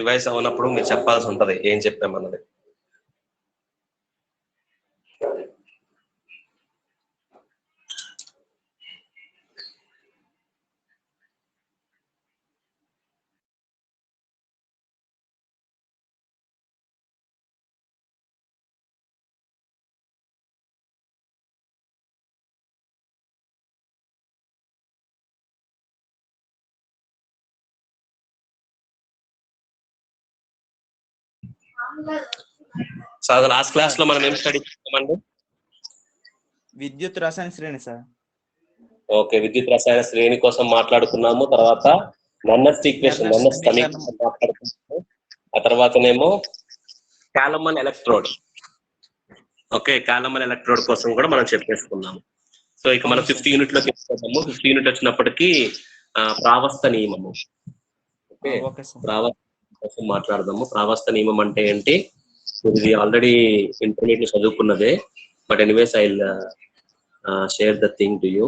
Device అవునప్పుడు మీరు చెప్పాల్సి ఉంటది ఏం చెప్పామన్నది. సో లాస్ట్ క్లాస్ లో మనం ఏం స్టడీ చేస్తామండి? విద్యుత్ రసాయన శ్రేణి సార్. ఓకే, విద్యుత్ రసాయన శ్రేణి కోసం మాట్లాడుకున్నాము. తర్వాత నన్నస్ ఈక్వేషన్ మాట్లాడుకున్నాము. ఆ తర్వాతనేమో కాలమన్ ఎలక్ట్రోడ్. ఓకే, కాలమన్ ఎలక్ట్రోడ్ కోసం కూడా మనం చెప్పేసుకున్నాము. సో ఇక మనం 5th యూనిట్ లోకి వెళ్ళిపోతాము. 5th యూనిట్ వచ్చినప్పటికీ ప్రావస్థ నియమము. ఓకే, ప్రావస్థ కోసం మాట్లాడదాము. ప్రావస్థ నియమం అంటే ఏంటి? ఇది ఆల్రెడీ ఇంటర్మీడియట్ లో చదువుకున్నదే, but anyways I will share the thing to you.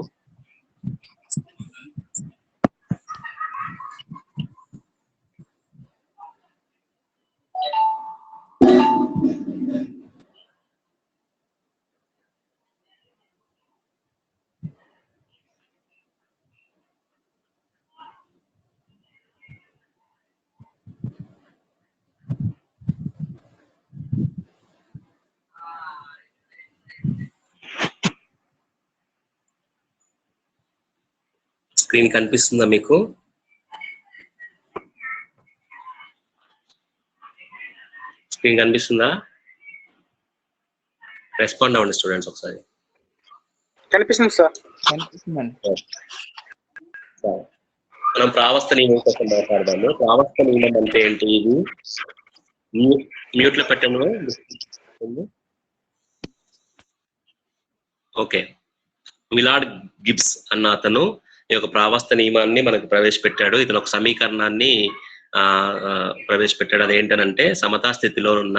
Screen కనిపిస్తుందా మీకు? స్క్రీన్ కనిపిస్తుందా? రెస్పాండ్ అవ్వండి స్టూడెంట్స్ ఒకసారి. కనిపిస్తుంది సార్. మనం ప్రావస్థ నియమం కోసం మాట్లాడదాము. ప్రావస్థ నియమం అంటే ఏంటి? ఇది మ్యూట్ లో పెట్టండి. ఓకే, మిలార్డ్ గిబ్స్ అన్న అతను ఈ యొక్క ప్రావస్థ నియమాన్ని మనకు ప్రవేశపెట్టాడు. ఇతను ఒక సమీకరణాన్ని ప్రవేశపెట్టాడు. అదేంటనంటే సమతా స్థితిలో ఉన్న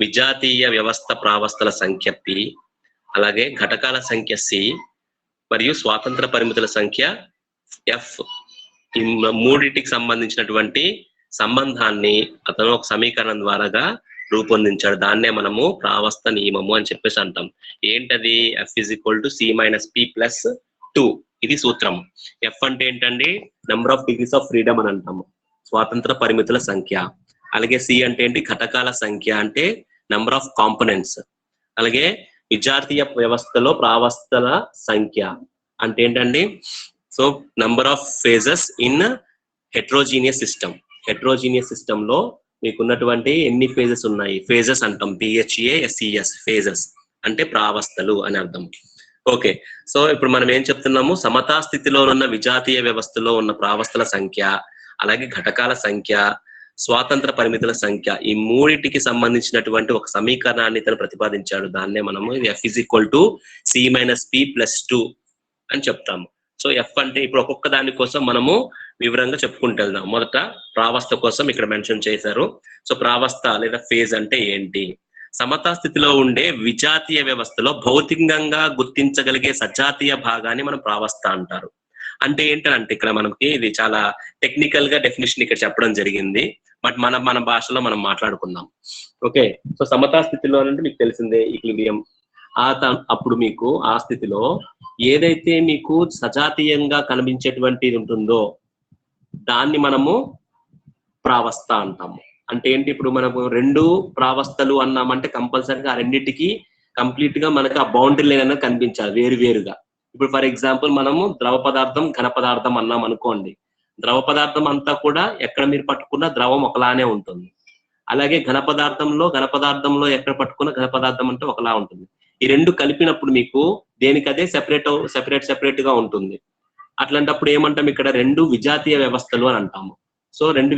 విజాతీయ వ్యవస్థ ప్రావస్థల సంఖ్య P, అలాగే ఘటకాల సంఖ్య C మరియు స్వాతంత్ర పరిమితుల సంఖ్య F, ఈ మూడింటికి సంబంధించినటువంటి సంబంధాన్ని అతను ఒక సమీకరణం ద్వారాగా రూపొందించాడు. దాన్నే మనము ప్రావస్థ నియమము అని చెప్పేసి అంటాం. ఏంటది? F = C-P+2. ఇది సూత్రం. F అంటే ఏంటండి? Number of degrees of freedom అని అంటాము, స్వాతంత్ర పరిమితుల సంఖ్య. అలాగే C అంటే ఏంటి? ఘటకాల సంఖ్య, అంటే నెంబర్ ఆఫ్ కాంపోనెంట్స్. అలాగే విజాతీయ వ్యవస్థలో ప్రావస్థల సంఖ్య అంటే ఏంటండి? So number of phases in heterogeneous system. Heterogeneous system లో మీకు ఉన్నటువంటి ఎన్ని ఫేజెస్ ఉన్నాయి? ఫేజెస్ అంటాం, PHASES, ఫేజెస్ అంటే ప్రావస్థలు అని అర్థం. ఓకే, సో ఇప్పుడు మనం ఏం చెప్తున్నాము? సమతా స్థితిలో ఉన్న విజాతీయ వ్యవస్థలో ఉన్న ప్రావస్థల సంఖ్య, అలాగే ఘటకాల సంఖ్య, స్వాతంత్ర పరిమితుల సంఖ్య, ఈ మూడింటికి సంబంధించినటువంటి ఒక సమీకరణాన్ని ఇతను ప్రతిపాదించాడు. దాన్నే మనము F = C-P+2 అని చెప్తాము. సో F అంటే ఇప్పుడు ఒక్కొక్క దాని కోసం మనము వివరంగా చెప్పుకుంటూ వెళ్దాం. మొదట ప్రావస్థ కోసం ఇక్కడ మెన్షన్ చేశారు. సో ప్రావస్థ లేదా ఫేజ్ అంటే ఏంటి? సమతా స్థితిలో ఉండే విజాతీయ వ్యవస్థలో భౌతికంగా గుర్తించగలిగే సజాతీయ భాగాన్ని మనం ప్రావస్థ అంటారు. అంటే ఏంటంటే ఇక్కడ మనకి ఇది చాలా టెక్నికల్ గా డెఫినేషన్ ఇక్కడ చెప్పడం జరిగింది, బట్ మన భాషలో మనం మాట్లాడుకుందాం. ఓకే, సో సమతా స్థితిలో అంటే మీకు తెలిసిందే ఈక్విలిబ్రియం. అప్పుడు మీకు ఆ స్థితిలో ఏదైతే మీకు సజాతీయంగా కనిపించేటువంటిది ఉంటుందో దాన్ని మనము ప్రావస్థ అంటాము. అంటే ఏంటి? ఇప్పుడు మనకు 2 ప్రావస్థలు అన్నామంటే కంపల్సరీగా ఆ రెండింటికి కంప్లీట్ గా మనకు ఆ బౌండరీ లైన్ అనేది కనిపించాలి వేరువేరుగా. ఇప్పుడు ఫర్ ఎగ్జాంపుల్ మనము ద్రవ పదార్థం, ఘన పదార్థం అన్నాం అనుకోండి. ద్రవ పదార్థం అంతా కూడా ఎక్కడ మీరు పట్టుకున్న ద్రవం ఒకలానే ఉంటుంది. అలాగే ఘన పదార్థంలో ఎక్కడ పట్టుకున్న ఘన పదార్థం అంటే ఒకలా ఉంటుంది. ఈ రెండు కలిపినప్పుడు మీకు దేనికదే సెపరేట్ గా ఉంటుంది. అట్లాంటప్పుడు ఏమంటాం? ఇక్కడ 2 విజాతీయ వ్యవస్థలు అని అంటాము. సో 2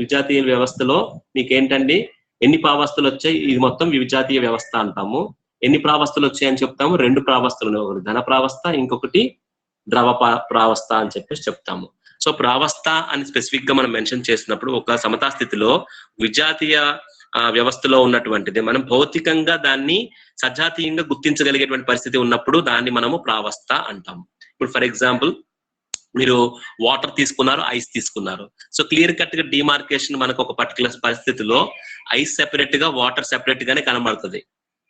విజాతీయ వ్యవస్థలో మీకు ఏంటండి? ఎన్ని ప్రావస్థలు వచ్చాయి? ఇది మొత్తం విజాతీయ వ్యవస్థ అంటాము. ఎన్ని ప్రావస్థలు వచ్చాయని చెప్తాము? 2 ప్రావస్థలు, ఒకటి ఘన ప్రావస్థ, ఇంకొకటి ద్రవ ప్రావస్థ అని చెప్పేసి చెప్తాము. సో ప్రావస్థ అని స్పెసిఫిక్ గా మనం మెన్షన్ చేసినప్పుడు ఒక సమతా స్థితిలో విజాతీయ వ్యవస్థలో ఉన్నటువంటిది మనం భౌతికంగా దాన్ని సజాతీయంగా గుర్తించగలిగేటువంటి పరిస్థితి ఉన్నప్పుడు దాన్ని మనము ప్రావస్థ అంటాము. ఇప్పుడు ఫర్ ఎగ్జాంపుల్ మీరు వాటర్ తీసుకున్నారు, ఐస్ తీసుకున్నారు. సో క్లియర్ కట్ గా డిమార్కేషన్ మనకు ఒక పర్టికులర్ పరిస్థితిలో ఐస్ సెపరేట్ గా వాటర్ సెపరేట్ గానే కనబడుతుంది.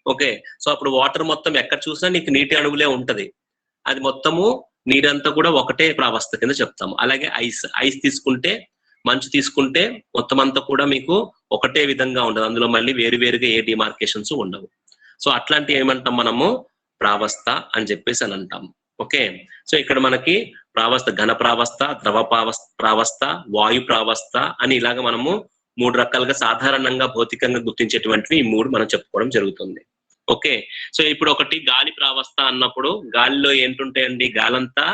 ఓకే, సో అప్పుడు వాటర్ మొత్తం ఎక్కడ చూసినా నీకు నీటి అణువులే ఉంటది, అది మొత్తము నీరంతా కూడా ఒకటే ప్రావస్థ కింద చెప్తాము. అలాగే ఐస్ తీసుకుంటే, మంచు తీసుకుంటే మొత్తం అంతా కూడా మీకు ఒకటే విధంగా ఉండదు, అందులో మళ్ళీ వేరు వేరుగా ఏ డిమార్కేషన్స్ ఉండవు. సో అట్లాంటి ఏమంటాం మనము ప్రావస్థ అని చెప్పేసి అని అంటాము. ఓకే, సో ఇక్కడ మనకి ప్రావస్థ, ఘన ప్రావస్థ, ద్రవ ప్రావస్థ, వాయు ప్రావస్థ అని ఇలాగ మనము 3 రకాలుగా సాధారణంగా భౌతికంగా గుర్తించేటువంటివి ఈ 3 మనం చెప్పుకోవడం జరుగుతుంది. ఓకే, సో ఇప్పుడు ఒకటి గాలి ప్రావస్థ అన్నప్పుడు గాలిలో ఏంటుంటాయండి, గాలంతా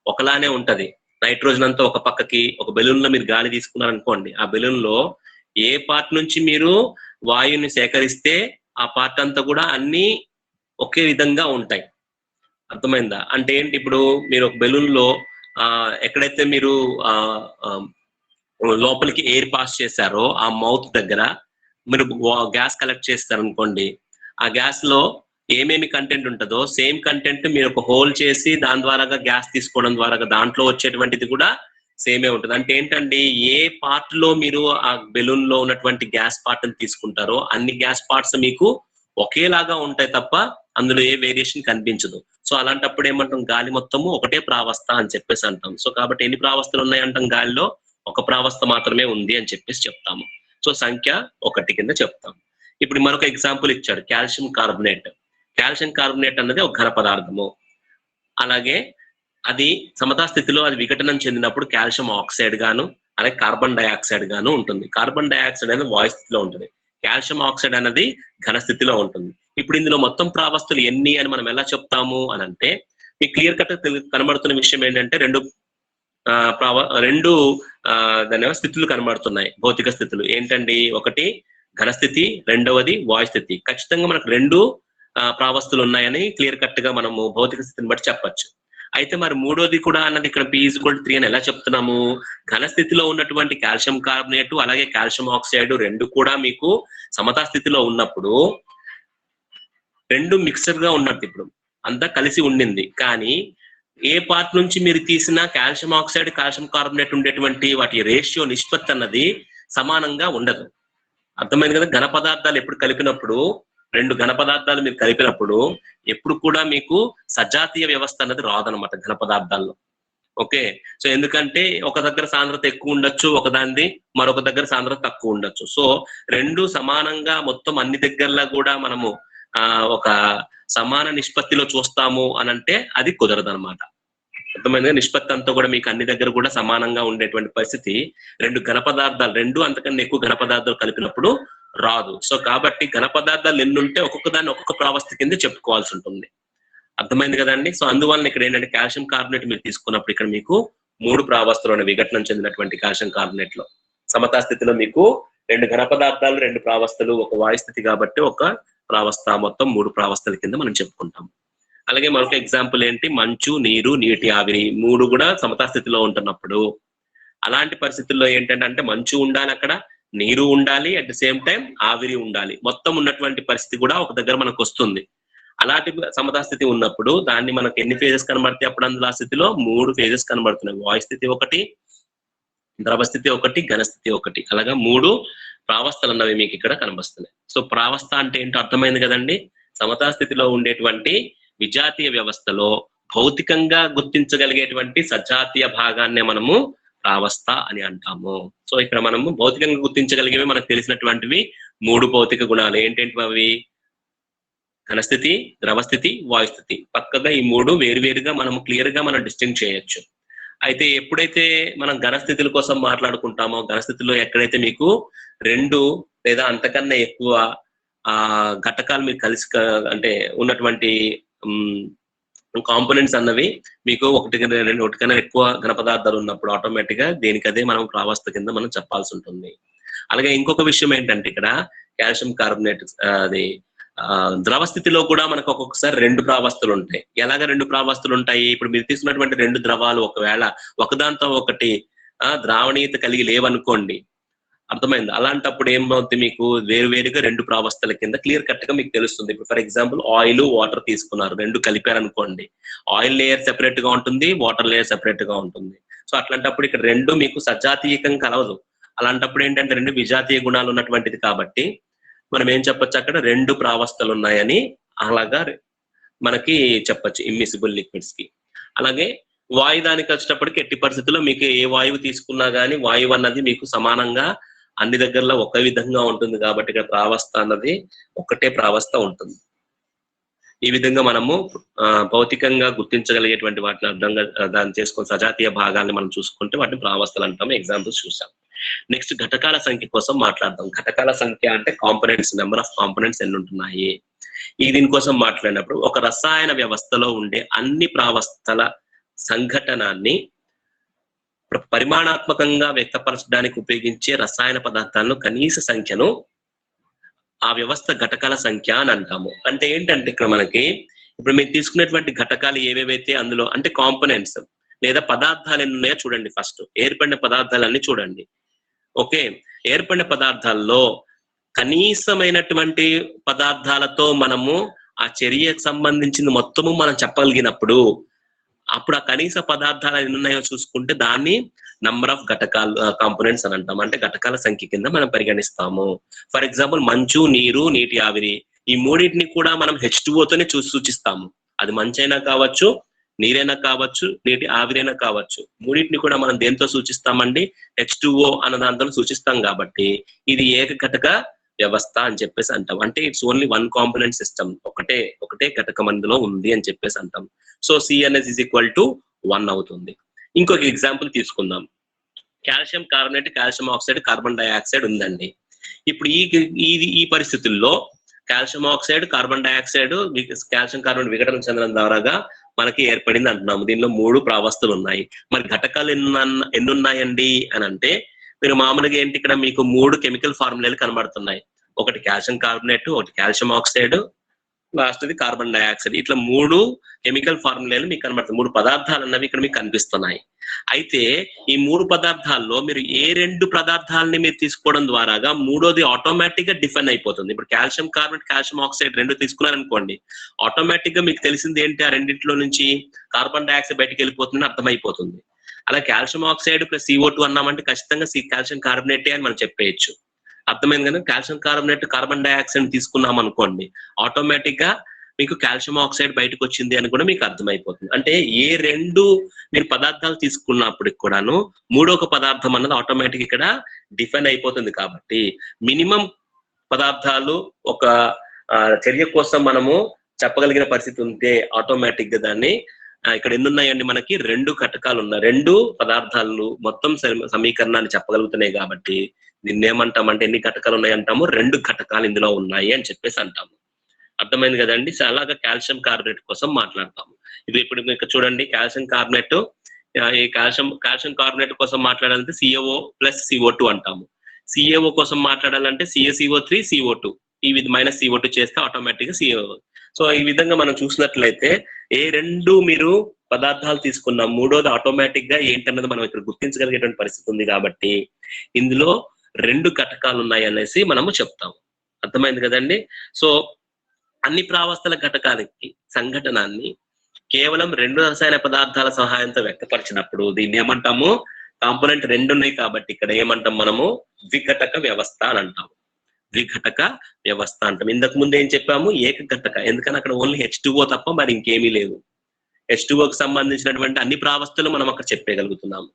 ఒకలానే ఉంటది. నైట్రోజన్ అంతా ఒక పక్కకి, ఒక బెలూన్ లో మీరు గాలి తీసుకున్నారనుకోండి, ఆ బెలూన్ లో ఏ పార్ట్ నుంచి మీరు వాయువుని సేకరిస్తే ఆ పార్ట్ అంతా కూడా అన్ని ఒకే విధంగా ఉంటాయి. అర్థమైందా? అంటే ఏంటి, ఇప్పుడు మీరు ఒక బెలూన్ లో ఎక్కడైతే మీరు లోపలికి ఎయిర్ పాస్ చేశారో ఆ మౌత్ దగ్గర మీరు గ్యాస్ కలెక్ట్ చేస్తారనుకోండి, ఆ గ్యాస్ లో ఏమేమి కంటెంట్ ఉంటుందో సేమ్ కంటెంట్ మీరు ఒక హోల్ చేసి దాని ద్వారా గ్యాస్ తీసుకోవడం ద్వారా దాంట్లో వచ్చేటువంటిది కూడా సేమే ఉంటుంది. అంటే ఏంటండి, ఏ పార్ట్ లో మీరు ఆ బెలూన్ లో ఉన్నటువంటి గ్యాస్ పార్ట్ ని తీసుకుంటారో అన్ని గ్యాస్ పార్ట్స్ మీకు ఒకేలాగా ఉంటాయి తప్ప అందులో ఏ వేరియేషన్ కనిపించదు. సో అలాంటప్పుడు ఏమంటాం, గాలి మొత్తము ఒకటే ప్రావస్థ అని చెప్పేసి అంటాం. సో కాబట్టి ఎన్ని ప్రావస్థలు ఉన్నాయంటాం, గాలిలో ఒక ప్రావస్థ మాత్రమే ఉంది అని చెప్పేసి చెప్తాము. సో సంఖ్య 1 కింద చెప్తాం. ఇప్పుడు మరొక ఎగ్జాంపుల్ ఇచ్చాడు, కాల్షియం కార్బోనేట్. కాల్షియం కార్బోనేట్ అన్నది ఒక ఘన పదార్థము. అలాగే అది సమతా స్థితిలో అది విఘటనం చెందినప్పుడు కాల్షియం ఆక్సైడ్ గాను, అలాగే కార్బన్ డైఆక్సైడ్ గాను ఉంటుంది. కార్బన్ డైఆక్సైడ్ అనేది వాయు స్థితిలో ఉంటుంది, కాల్షియం ఆక్సైడ్ అనేది ఘన స్థితిలో ఉంటుంది. ఇప్పుడు ఇందులో మొత్తం ప్రావస్థలు ఎన్ని అని మనం ఎలా చెప్తాము అని అంటే, మీకు క్లియర్ కట్ కనబడుతున్న విషయం ఏంటంటే రెండు దాని స్థితులు కనబడుతున్నాయి, భౌతిక స్థితులు ఏంటండి, ఒకటి ఘనస్థితి, రెండవది వాయు స్థితి. ఖచ్చితంగా మనకు 2 ప్రావస్థలు ఉన్నాయని క్లియర్ కట్ గా మనము భౌతిక స్థితిని బట్టి చెప్పచ్చు. అయితే మరి మూడోది కూడా అన్నది ఇక్కడ P=3 అని ఎలా చెప్తున్నాము, ఘన స్థితిలో ఉన్నటువంటి కాల్షియం కార్బోనేట్ అలాగే కాల్షియం ఆక్సైడ్ 2 కూడా మీకు సమతా స్థితిలో ఉన్నప్పుడు 2 మిక్సర్ గా ఉన్నట్టు, ఇప్పుడు అంతా కలిసి ఉండింది. కానీ ఏ పార్ట్ నుంచి మీరు తీసిన కాల్షియం ఆక్సైడ్, కాల్షియం కార్బోనేట్ ఉండేటువంటి వాటి రేషియో, నిష్పత్తి అన్నది సమానంగా ఉండదు. అర్థమైంది కదా? ఘన పదార్థాలు ఎప్పుడు కలిపినప్పుడు, 2 ఘన పదార్థాలు మీరు కలిపినప్పుడు ఎప్పుడు కూడా మీకు సజాతీయ వ్యవస్థ అన్నది రాదనమాట ఘన పదార్థాల్లో. ఓకే, సో ఎందుకంటే ఒక దగ్గర సాంద్రత ఎక్కువ ఉండొచ్చు, ఒకదానిది మరొక దగ్గర సాంద్రత తక్కువ ఉండొచ్చు. సో 2 సమానంగా మొత్తం అన్ని దగ్గరలా కూడా మనము ఒక సమాన నిష్పత్తిలో చూస్తాము అనంటే అది కుదరదు అనమాట. అర్థమైంది? నిష్పత్తి అంతా కూడా మీకు అన్ని దగ్గర కూడా సమానంగా ఉండేటువంటి పరిస్థితి 2 ఘన పదార్థాలు, 2 అంతకన్నా ఎక్కువ ఘన పదార్థాలు కలిపినప్పుడు రాదు. సో కాబట్టి ఘన పదార్థాలు ఎన్ని ఉంటే ఒక్కొక్క దాన్ని ఒక్కొక్క ప్రావస్థ కింద చెప్పుకోవాల్సి ఉంటుంది. అర్థమైంది కదండి? సో అందువల్ల ఇక్కడ ఏంటంటే కాల్షియం కార్బోనేట్ మీరు తీసుకున్నప్పుడు ఇక్కడ మీకు 3 ప్రావస్థలు విఘటనం చెందినటువంటి కాల్షియం కార్బోనేట్ లో సమతా స్థితిలో మీకు 2 ఘన పదార్థాలు, 2 ప్రావస్థలు, ఒక వాయు స్థితి కాబట్టి ఒక ప్రావస్థ, మొత్తం 3 ప్రావస్థల కింద మనం చెప్పుకుంటాం. అలాగే మరొక ఎగ్జాంపుల్ ఏంటి, మంచు, నీరు, నీటి ఆవిరి 3 కూడా సమతా స్థితిలో ఉంటున్నప్పుడు అలాంటి పరిస్థితుల్లో ఏంటంటే మంచు ఉండాలి, అక్కడ నీరు ఉండాలి, అట్ ది సేమ్ టైం ఆవిరి ఉండాలి. మొత్తం ఉన్నటువంటి పరిస్థితి కూడా ఒక దగ్గర మనకు వస్తుంది. అలాంటి సమతా స్థితి ఉన్నప్పుడు దాన్ని మనకు ఎన్ని ఫేజెస్ కనబడతాయి అప్పుడు అందులో ఆ స్థితిలో 3 ఫేజెస్ కనబడుతున్నాయి. వాయు స్థితి 1, ద్రవ స్థితి 1, ఘన స్థితి 1, అలాగా 3 ప్రావస్థలు అన్నవి మీకు ఇక్కడ కనిపిస్తున్నాయి. సో ప్రావస్థ అంటే ఏంటో అర్థమైంది కదండి? సమతా స్థితిలో ఉండేటువంటి విజాతీయ వ్యవస్థలో భౌతికంగా గుర్తించగలిగేటువంటి సజాతీయ భాగాన్నే మనము ప్రావస్థ అని అంటాము. సో ఇక్కడ మనము భౌతికంగా గుర్తించగలిగేవి మనకు తెలిసినటువంటివి 3 భౌతిక గుణాలు. ఏంటంటే అవి ఘనస్థితి, ద్రవస్థితి, వాయుస్థితి. పక్కగా ఈ 3 వేరువేరుగా మనము క్లియర్ గా మనం డిస్టింగ్ చేయొచ్చు. అయితే ఎప్పుడైతే మనం ఘనస్థితుల కోసం మాట్లాడుకుంటామో, ఘనస్థితిలో ఎక్కడైతే మీకు 2 లేదా అంతకన్నా ఎక్కువ ఘటకాలు మీకు కలిసి అంటే ఉన్నటువంటి కాంపోనెంట్స్ అన్నవి మీకు 1 కన్నా ఎక్కువ ఘన పదార్థాలు ఉన్నప్పుడు ఆటోమేటిక్ గా దేనికదే మనం ప్రావస్థ కింద మనం చెప్పాల్సి ఉంటుంది. అలాగే ఇంకొక విషయం ఏంటంటే ఇక్కడ కాల్షియం కార్బోనేట్ అది ద్రవ స్థితిలో కూడా మనకు ఒక్కొక్కసారి 2 ప్రావస్థలు ఉంటాయి. ఎలాగ 2 ప్రావస్థలు ఉంటాయి? ఇప్పుడు మీరు తీసుకున్నటువంటి 2 ద్రవాలు ఒకవేళ ఒకదాంతో ఒకటి ద్రావణీయత కలిగి లేవనుకోండి, అర్థమైంది. అలాంటప్పుడు ఏమవుతుంది, మీకు వేరువేరుగా రెండు ప్రావస్థల కింద క్లియర్ కట్ గా మీకు తెలుస్తుంది. ఇప్పుడు ఫర్ ఎగ్జాంపుల్ ఆయిల్ వాటర్ తీసుకున్నారు, రెండు కలిపారనుకోండి, ఆయిల్ లేయర్ సెపరేట్ గా ఉంటుంది, వాటర్ లేయర్ సెపరేట్ గా ఉంటుంది. సో అట్లాంటప్పుడు ఇక్కడ రెండు మీకు సజాతీయకం కలవదు. అలాంటప్పుడు ఏంటంటే రెండు విజాతీయ గుణాలు ఉన్నటువంటిది కాబట్టి మనం ఏం చెప్పొచ్చు, అక్కడ రెండు ప్రావస్థలు ఉన్నాయని అలాగా మనకి చెప్పొచ్చు ఇమ్మిసిబుల్ లిక్విడ్స్ కి. అలాగే వాయుదానికి వచ్చేటప్పటికి ఎట్టి పరిస్థితుల్లో మీకు ఏ వాయువు తీసుకున్నా గానీ వాయువు అన్నది మీకు సమానంగా అన్ని దగ్గరలో ఒకే విధంగా ఉంటుంది కాబట్టి ఇక్కడ ప్రావస్థ అన్నది ఒకటే ప్రావస్థ ఉంటుంది. ఈ విధంగా మనము భౌతికంగా గుర్తించగలిగేటువంటి వాటిని అర్థంగా దాన్ని చేసుకుని సజాతీయ భాగాన్ని మనం చూసుకుంటే వాటిని ప్రావస్థలు అంటాము. ఎగ్జాంపుల్స్ చూసాం. నెక్స్ట్ ఘటకాల సంఖ్య కోసం మాట్లాడదాం. ఘటకాల సంఖ్య అంటే కాంపోనెంట్స్, నెంబర్ ఆఫ్ కాంపోనెంట్స్ ఎన్ని ఉంటున్నాయి. ఈ దీనికోసం మాట్లాడినప్పుడు ఒక రసాయన వ్యవస్థలో ఉండే అన్ని ప్రావస్థల సంఘటనాన్ని పరిమాణాత్మకంగా వ్యక్తపరచడానికి ఉపయోగించే రసాయన పదార్థాలను కనీస సంఖ్యను ఆ వ్యవస్థ ఘటకాల సంఖ్య అని అంటాము. అంటే ఏంటంటే ఇక్కడ మనకి ఇప్పుడు మీరు తీసుకునేటువంటి ఘటకాలు ఏవేవైతే అందులో అంటే కాంపోనెంట్స్ లేదా పదార్థాలు ఎన్ని ఉన్నాయో చూడండి. ఫస్ట్ ఏర్పడిన పదార్థాలన్నీ చూడండి. ఓకే, ఏర్పడిన పదార్థాల్లో కనీసమైనటువంటి పదార్థాలతో మనము ఆ చర్యకు సంబంధించింది మొత్తము మనం చెప్పగలిగినప్పుడు అప్పుడు ఆ కనీస పదార్థాలు ఎన్ని ఉన్నాయో చూసుకుంటే దాన్ని నంబర్ ఆఫ్ ఘటకాలు కాంపోనెంట్స్ అని అంటాం. అంటే ఘటకాల సంఖ్య కింద మనం పరిగణిస్తాము. ఫర్ ఎగ్జాంపుల్ మంచు, నీరు, నీటి ఆవిరి, ఈ మూడింటిని కూడా మనం H2O తోనే సూచిస్తాము. అది మంచైనా కావచ్చు, నీరైనా కావచ్చు, నీటి ఆవిరైనా కావచ్చు. మూడింటిని కూడా మనం దేంతో సూచిస్తామండి, H2O అన్న దాంతో సూచిస్తాం. కాబట్టి ఇది ఏకఘటక వ్యవస్థ అని చెప్పేసి అంటాం. అంటే it's only one component system, ఒకటే ఘటకం అందులో ఉంది అని చెప్పేసి అంటాం. So CnS is equal to 1 అవుతుంది. ఇంకొక ఎగ్జాంపుల్ తీసుకుందాం. Calcium carbonate, calcium oxide, carbon dioxide ఉందండి. ఇప్పుడు ఈ పరిస్థితుల్లో calcium oxide, carbon dioxide calcium carbonate విఘటన చెందడం ద్వారాగా మనకి ఏర్పడింది అంటున్నాము. దీనిలో 3 ప్రావస్థలు ఉన్నాయి. మరి ఘటకాలు ఎన్ని ఉన్నాయండి అని అంటే మీరు మామూలుగా ఏంటి, ఇక్కడ మీకు 3 కెమికల్ ఫార్ములాలు కనబడుతున్నాయి. ఒకటి కాల్షియం కార్బోనేట్, ఒకటి కాల్షియం ఆక్సైడ్, లాస్ట్ది కార్బన్ డైఆక్సైడ్. ఇట్లా 3 కెమికల్ ఫార్ములాలు మీకు కనబడుతుంది. 3 పదార్థాలు అన్నవి ఇక్కడ మీకు కనిపిస్తున్నాయి. అయితే ఈ 3 పదార్థాల్లో మీరు ఏ 2 పదార్థాలని మీరు తీసుకోవడం ద్వారాగా మూడోది ఆటోమేటిక్ గా డిఫైన్ అయిపోతుంది. ఇప్పుడు కాల్షియం కార్బోనేట్, కాల్షియం ఆక్సైడ్ 2 తీసుకున్నారనుకోండి, ఆటోమేటిక్ గా మీకు తెలిసింది ఏంటి, ఆ రెండింటిలో నుంచి కార్బన్ డైఆక్సైడ్ బయటకు వెళ్ళిపోతుందని అర్థమైపోతుంది. అలా కాల్షియం ఆక్సైడ్ ప్లస్ CO2 అన్నామంటే ఖచ్చితంగా కాల్షియం కార్బోనేటే అని మనం చెప్పేయచ్చు. అర్థమైంది కదా. కాల్షియం కార్బోనేట్, కార్బన్ డైఆక్సైడ్ తీసుకున్నాం అనుకోండి, ఆటోమేటిక్ గా మీకు కాల్షియం ఆక్సైడ్ బయటకు వచ్చింది అని కూడా మీకు అర్థమైపోతుంది. అంటే ఏ 2 మీరు పదార్థాలు తీసుకున్నప్పటికి కూడాను మూడొక పదార్థం అన్నది ఆటోమేటిక్ ఇక్కడ డిఫైన్ అయిపోతుంది. కాబట్టి మినిమం పదార్థాలు ఒక చర్య కోసం మనము చెప్పగలిగిన పరిస్థితి ఉంటే ఆటోమేటిక్ గా దాన్ని ఇక్కడ ఎన్ని ఉన్నాయండి, మనకి 2 ఘటకాలు ఉన్నాయి. 2 పదార్థాలు మొత్తం సమీకరణాన్ని చెప్పగలుగుతున్నాయి. కాబట్టి దీన్ని ఏమంటామంటే ఎన్ని ఘటకాలు ఉన్నాయి అంటాము, 2 ఘటకాలు ఇందులో ఉన్నాయి అని చెప్పేసి అంటాము. అర్థమైంది కదండి. అలాగా కాల్షియం కార్బోనేట్ కోసం మాట్లాడతాము. ఇది ఇప్పుడు మీకు చూడండి, కాల్షియం కార్బోనేట్, ఈ కాల్షియం కార్బోనేట్ కోసం మాట్లాడాలంటే CaO ప్లస్ CO2 అంటాము. CaO కోసం మాట్లాడాలంటే CaCO3 CO2, ఈ మైనస్ CO2 చేస్తే ఆటోమేటిక్ గా CO. సో ఈ విధంగా మనం చూసినట్లయితే ఏ 2 మీరు పదార్థాలు తీసుకున్నాం, మూడోది ఆటోమేటిక్ గా ఏంటన్నది మనం ఇక్కడ గుర్తించగలిగేటువంటి పరిస్థితి ఉంది. కాబట్టి ఇందులో 2 ఘటకాలు ఉన్నాయి అనేసి మనము చెప్తాము. అర్థమైంది కదండి. సో అన్ని ప్రావస్థల ఘటకాలకి సంఘటనాన్ని కేవలం 2 రసాయన పదార్థాల సహాయంతో వ్యక్తపరిచినప్పుడు దీన్ని ఏమంటాము, కాంపోనెంట్ 2 ఉన్నాయి కాబట్టి ఇక్కడ ఏమంటాం మనము, ద్విఘటక వ్యవస్థ అని అంటాము. ద్విఘటక వ్యవస్థ అంటాం. ఇంతకు ముందు ఏం చెప్పాము, ఏకఘటక. ఎందుకని అక్కడ ఓన్లీ H2O తప్ప మరి ఇంకేమీ లేదు. H2Oకి సంబంధించినటువంటి అన్ని ప్రావస్థలు మనం అక్కడ చెప్పగలుగుతున్నాము.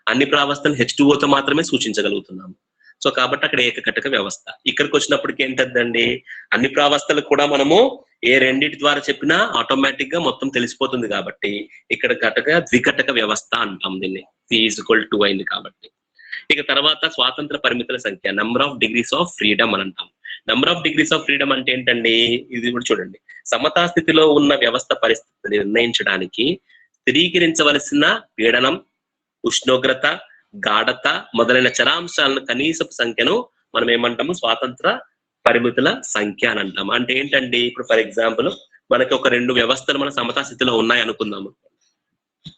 అన్ని ప్రావస్థలు H2Oతో మాత్రమే సూచించగలుగుతున్నాము. సో కాబట్టి అక్కడ ఏకఘటక వ్యవస్థ. ఇక్కడికి వచ్చినప్పటికి ఏంటండి, అన్ని ప్రావస్థలు కూడా మనము ఏ 2 ద్వారా చెప్పినా ఆటోమేటిక్ గా మొత్తం తెలిసిపోతుంది. కాబట్టి ఇక్కడ ద్విఘటక వ్యవస్థ అంటాం. దీన్ని C=2 అయింది కాబట్టి. ఇక తర్వాత స్వాతంత్ర పరిమితుల సంఖ్య, number of degrees of freedom అని అంటాం. Number of degrees of freedom అంటే ఏంటండి, ఇది కూడా చూడండి. సమతా స్థితిలో ఉన్న వ్యవస్థ పరిస్థితిని నిర్ణయించడానికి స్థిరీకరించవలసిన పీడనం, ఉష్ణోగ్రత, గాఢత మొదలైన చరాంశాలను కనీసపు సంఖ్యను మనం ఏమంటాము, స్వాతంత్ర పరిమితుల సంఖ్య అని అంటాము. అంటే ఏంటండి, ఇప్పుడు ఫర్ ఎగ్జాంపుల్ మనకి ఒక 2 వ్యవస్థలు మన సమతా స్థితిలో ఉన్నాయి అనుకుందాము.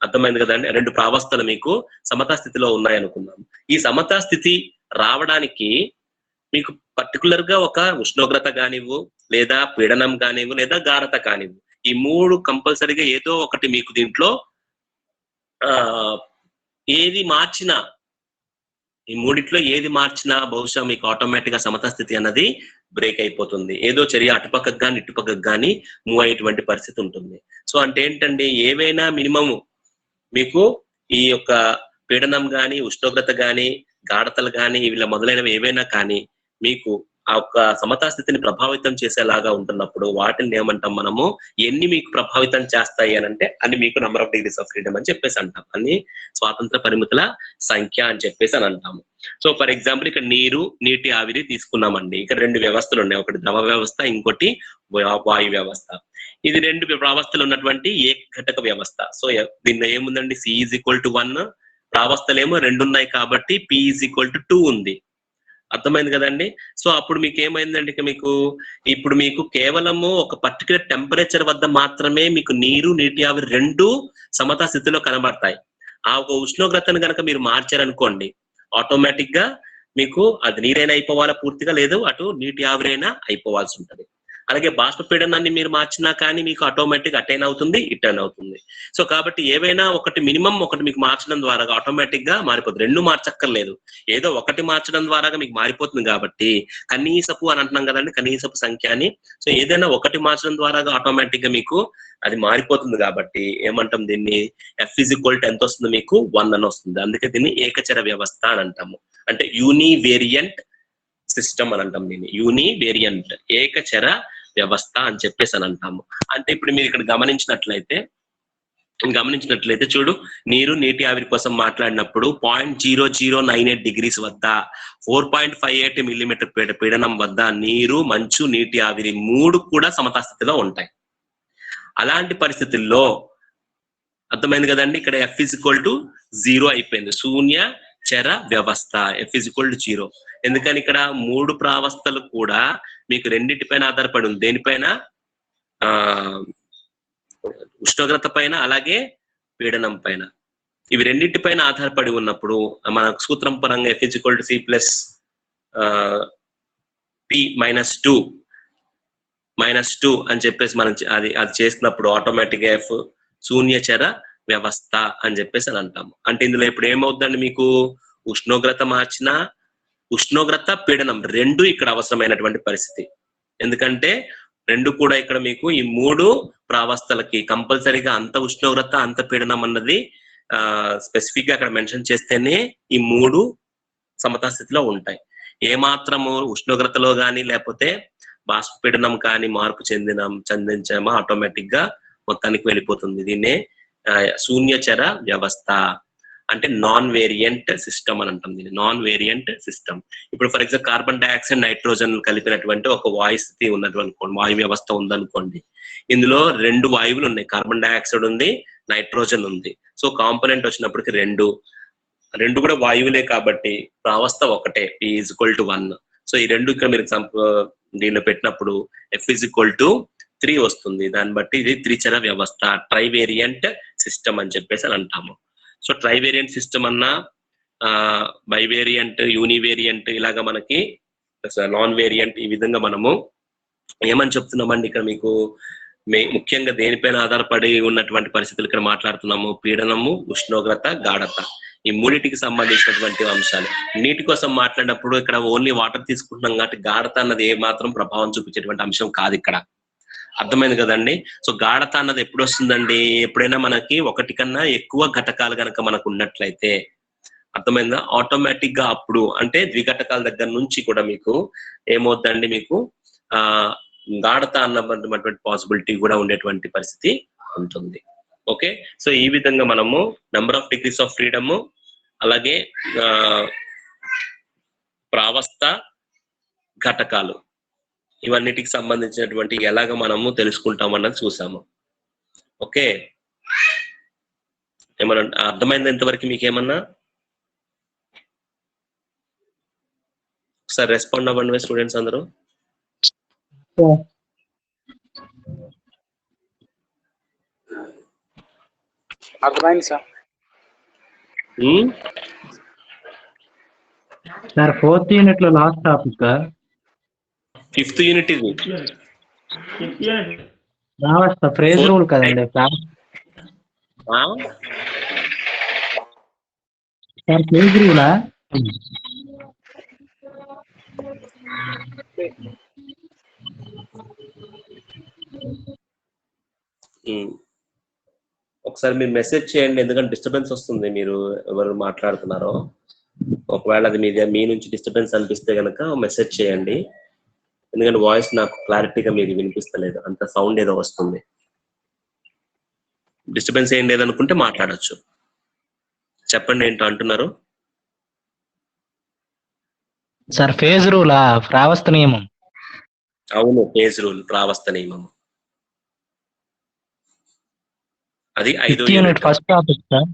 అర్థమైంది కదండి. రెండు ప్రావస్థలు మీకు సమతా స్థితిలో ఉన్నాయి అనుకుందాం. ఈ సమతా స్థితి రావడానికి మీకు పర్టికులర్ గా ఒక ఉష్ణోగ్రత కానివ్వు, లేదా పీడనం కానివ్వు, లేదా గాఢత కానివ్వు, ఈ మూడు కంపల్సరీగా ఏదో ఒకటి మీకు దీంట్లో ఆ ఏది మార్చినా, ఈ మూడిట్లో ఏది మార్చినా బహుశా మీకు ఆటోమేటిక్ గా సమతా స్థితి అన్నది బ్రేక్ అయిపోతుంది. ఏదో చర్య అటుపక్కకు కానీ ఇటుపక్కకు కానీ మూవ్ అయ్యేటువంటి పరిస్థితి ఉంటుంది. సో అంటే ఏంటండి, ఏవైనా మినిమము మీకు ఈ యొక్క పీడనం కానీ, ఉష్ణోగ్రత కానీ, గాఢతలు కానీ, ఇలా మొదలైనవి ఏవైనా కానీ మీకు ఆ యొక్క సమతా స్థితిని ప్రభావితం చేసేలాగా ఉంటున్నప్పుడు వాటిని ఏమంటాం మనము, ఎన్ని మీకు ప్రభావితం చేస్తాయి అని అంటే అన్ని మీకు number of degrees of freedom అని చెప్పేసి అంటాం. అన్ని స్వాతంత్ర పరిమితుల సంఖ్య అని చెప్పేసి అని అంటాము. సో ఫర్ ఎగ్జాంపుల్ ఇక్కడ నీరు, నీటి ఆవిరి తీసుకున్నామండి. ఇక్కడ రెండు వ్యవస్థలు ఉన్నాయి, ఒకటి ద్రవ వ్యవస్థ, ఇంకోటి వాయు వ్యవస్థ. ఇది రెండు ప్రావస్థలు ఉన్నటువంటి ఏకఘటక వ్యవస్థ. సో దీనిలో ఏముందండి, C = 1, ప్రావస్థలేమో రెండు ఉన్నాయి కాబట్టి P = 2 ఉంది. అర్థమైంది కదండి. సో అప్పుడు మీకు ఏమైందండి, ఇప్పుడు మీకు కేవలము ఒక పర్టికులర్ టెంపరేచర్ వద్ద మాత్రమే మీకు నీరు, నీటి ఆవిరి రెండు సమతా స్థితిలో కనబడతాయి. ఆ ఒక ఉష్ణోగ్రతను కనుక మీరు మార్చారనుకోండి, ఆటోమేటిక్ గా మీకు అది నీరైనా అయిపోవాలా పూర్తిగా, లేదు అటు నీటి ఆవిరైనా అయిపోవాల్సి ఉంటుంది. అలాగే బాష్పపీడనాన్ని మీరు మార్చినా కానీ మీకు ఆటోమేటిక్ అటైన్ అవుతుంది, ఇటైన్ అవుతుంది. సో కాబట్టి ఏవైనా ఒకటి మినిమం ఒకటి మీకు మార్చడం ద్వారా ఆటోమేటిక్ గా మారిపోతుంది. రెండు మార్చక్కర్లేదు, ఏదో ఒకటి మార్చడం ద్వారా మీకు మారిపోతుంది. కాబట్టి కనీసపు అని అంటున్నాం కదండి, కనీసపు సంఖ్య అని. సో ఏదైనా ఒకటి మార్చడం ద్వారా ఆటోమేటిక్ గా మీకు అది మారిపోతుంది. కాబట్టి ఏమంటాం దీన్ని, F = ఎంత వస్తుంది మీకు, 1 అని వస్తుంది. అందుకే దీన్ని ఏకచర వ్యవస్థ అని అంటాము. అంటే యూనివేరియంట్ సిస్టమ్ అని అంటాం దీన్ని, యూనివేరియంట్ ఏకచర వ్యవస్థ అని చెప్పేసి అని అంటాము. అంటే ఇప్పుడు మీరు ఇక్కడ గమనించినట్లయితే చూడు, నీరు, నీటి ఆవిరి కోసం మాట్లాడినప్పుడు 0.0098 డిగ్రీస్ వద్ద 4.58 మిల్లీమీటర్ పీడనం వద్ద నీరు, మంచు, నీటి ఆవిరి మూడు కూడా సమతా స్థితిలో ఉంటాయి. అలాంటి పరిస్థితుల్లో అర్థమైంది కదండి, ఇక్కడ F = 0 అయిపోయింది, శూన్య చర వ్యవస్థ. F = 0. ఎందుకని ఇక్కడ మూడు ప్రావస్థలు కూడా మీకు రెండింటిపైన ఆధారపడి ఉంది. దేనిపైన, ఉష్ణోగ్రత పైన, అలాగే పీడనం పైన. ఇవి రెండింటిపైన ఆధారపడి ఉన్నప్పుడు మన సూత్రం పరంగా F = C + P -2 అని చెప్పేసి మనం అది చేసినప్పుడు ఆటోమేటిక్ గా F శూన్యచర వ్యవస్థ అని చెప్పేసి అని అంటాము. అంటే ఇందులో ఇప్పుడు ఏమవుతుందండి, మీకు ఉష్ణోగ్రత మార్చినా, ఉష్ణోగ్రత, పీడనం రెండు ఇక్కడ అవసరమైనటువంటి పరిస్థితి. ఎందుకంటే రెండు కూడా ఇక్కడ మీకు ఈ మూడు ప్రావస్థలకి కంపల్సరీగా అంత ఉష్ణోగ్రత, అంత పీడనం అన్నది స్పెసిఫిక్ గా అక్కడ మెన్షన్ చేస్తేనే ఈ మూడు సమతా స్థితిలో ఉంటాయి. ఏమాత్రము ఉష్ణోగ్రతలో కానీ లేకపోతే బాష్పపీడనం కానీ మార్పు చెందించామో ఆటోమేటిక్ గా మొత్తానికి వెళ్ళిపోతుంది. దీన్నే శూన్యచర వ్యవస్థ అంటే నాన్ వేరియంట్ సిస్టమ్ అని అంటాం దీన్ని, నాన్ వేరియంట్ సిస్టమ్. ఇప్పుడు for example carbon dioxide, nitrogen కలిపినటువంటి ఒక వాయు స్థితి ఉన్నటువంటి వాయు వ్యవస్థ ఉందనుకోండి. ఇందులో రెండు వాయువులు ఉన్నాయి, కార్బన్ డైఆక్సైడ్ ఉంది, నైట్రోజన్ ఉంది. సో కాంపోనెంట్ వచ్చినప్పటికి రెండు కూడా వాయువులే కాబట్టి ప్రావస్థ ఒకటే, P = 1. సో ఈ రెండు ఇక్కడ మీరు దీనిలో పెట్టినప్పుడు F = 3 వస్తుంది. దాన్ని బట్టి ఇది త్రిచర వ్యవస్థ, ట్రైవేరియంట్ సిస్టమ్ అని చెప్పేసి అని అంటాము. సో ట్రైవేరియంట్ సిస్టమ్ అన్నా, బైవేరియంట్, యూనివేరియంట్, ఇలాగా మనకి నాన్ వేరియంట్, ఈ విధంగా మనము ఏమని చెప్తున్నామండి ఇక్కడ మీకు ముఖ్యంగా దేనిపైన ఆధారపడి ఉన్నటువంటి పరిస్థితులు ఇక్కడ మాట్లాడుతున్నాము, పీడనము, ఉష్ణోగ్రత, గాఢత, ఈ మూడింటికి సంబంధించినటువంటి అంశాలు. నీటి కోసం మాట్లాడినప్పుడు ఇక్కడ ఓన్లీ వాటర్ తీసుకుంటున్నాం కాబట్టి గాఢత అన్నది ఏ మాత్రం ప్రభావం చూపించేటువంటి అంశం కాదు ఇక్కడ. అర్థమైంది కదండి. సో గాఢత అన్నది ఎప్పుడు వస్తుందండి, ఎప్పుడైనా మనకి ఒకటి కన్నా ఎక్కువ ఘటకాలు కనుక మనకు ఉన్నట్లయితే, అర్థమైందా, ఆటోమేటిక్ గా అప్పుడు అంటే ద్విఘటకాల దగ్గర నుంచి కూడా మీకు ఏమవుతుందండి, మీకు గాఢత అన్నటువంటి పాసిబిలిటీ కూడా ఉండేటువంటి పరిస్థితి ఉంటుంది. ఓకే, సో ఈ విధంగా మనము number of degrees of freedom, అలాగే ప్రావస్థ, ఘటకాలు, ఇవన్నిటికి సంబంధించినటువంటి ఎలాగ మనము తెలుసుకుంటాం అన్నది చూసాము. ఓకే, ఏమన్నా అర్థమైంది ఇంతవరకు మీకేమన్నా? ఒకసారి రెస్పాండ్ అవ్వండి స్టూడెంట్స్ అందరూ. అర్థమైంది సార్. సార్ 4th యూనిట్ లో last topic sir. 5th unit ఇది. ప్రావస్థ ఫ్రేజ్ రూల్ కదండి సార్. ఫ్రేజ్ రూలా? ఒకసారి మీరు మెసేజ్ చేయండి, ఎందుకంటే డిస్టర్బెన్స్ వస్తుంది. మీరు ఎవరు మాట్లాడుతున్నారో ఒకవేళ అది మీ నుంచి డిస్టర్బెన్స్ అనిపిస్తే కనుక మెసేజ్ చేయండి, ఎందుకంటే వాయిస్ నాకు క్లారిటీగా మీకు వినిపిస్తలేదు, అంత సౌండ్ ఏదో వస్తుంది. డిస్టర్బెన్స్ ఏం లేదనుకుంటే మాట్లాడచ్చు. చెప్పండి ఏంటో అంటున్నారు. Sir phase రూలా? ప్రావస్థ నియమం. అవును, ఫేజ్ రూల్, ప్రావస్థ నియమం. అది 5వ unit first topic sir.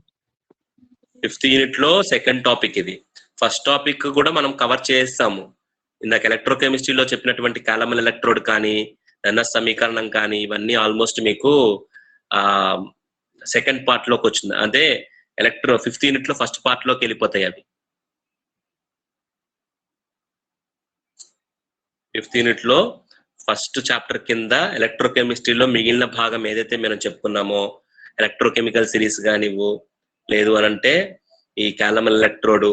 5th unit లో సెకండ్ టాపిక్ ఇది. ఫస్ట్ టాపిక్ కూడా మనం కవర్ చేస్తాము. ఇందాక ఎలక్ట్రోకెమిస్ట్రీలో చెప్పినటువంటి కాలమల్ ఎలక్ట్రోడ్ కానీ ఎన్ఎస్ సమీకరణం కానీ ఇవన్నీ ఆల్మోస్ట్ మీకు సెకండ్ పార్ట్ లోకి వచ్చింది. అదే 5th యూనిట్ లో ఫస్ట్ పార్ట్ లోకి వెళ్ళిపోతాయి అవి. 5th యూనిట్ లో ఫస్ట్ చాప్టర్ కింద ఎలక్ట్రోకెమిస్ట్రీలో మిగిలిన భాగం ఏదైతే మనం చెప్పుకున్నామో, ఎలక్ట్రోకెమికల్ సిరీస్ కానివ్వు, లేదు అని అంటే ఈ కాలమల్ ఎలక్ట్రోడ్,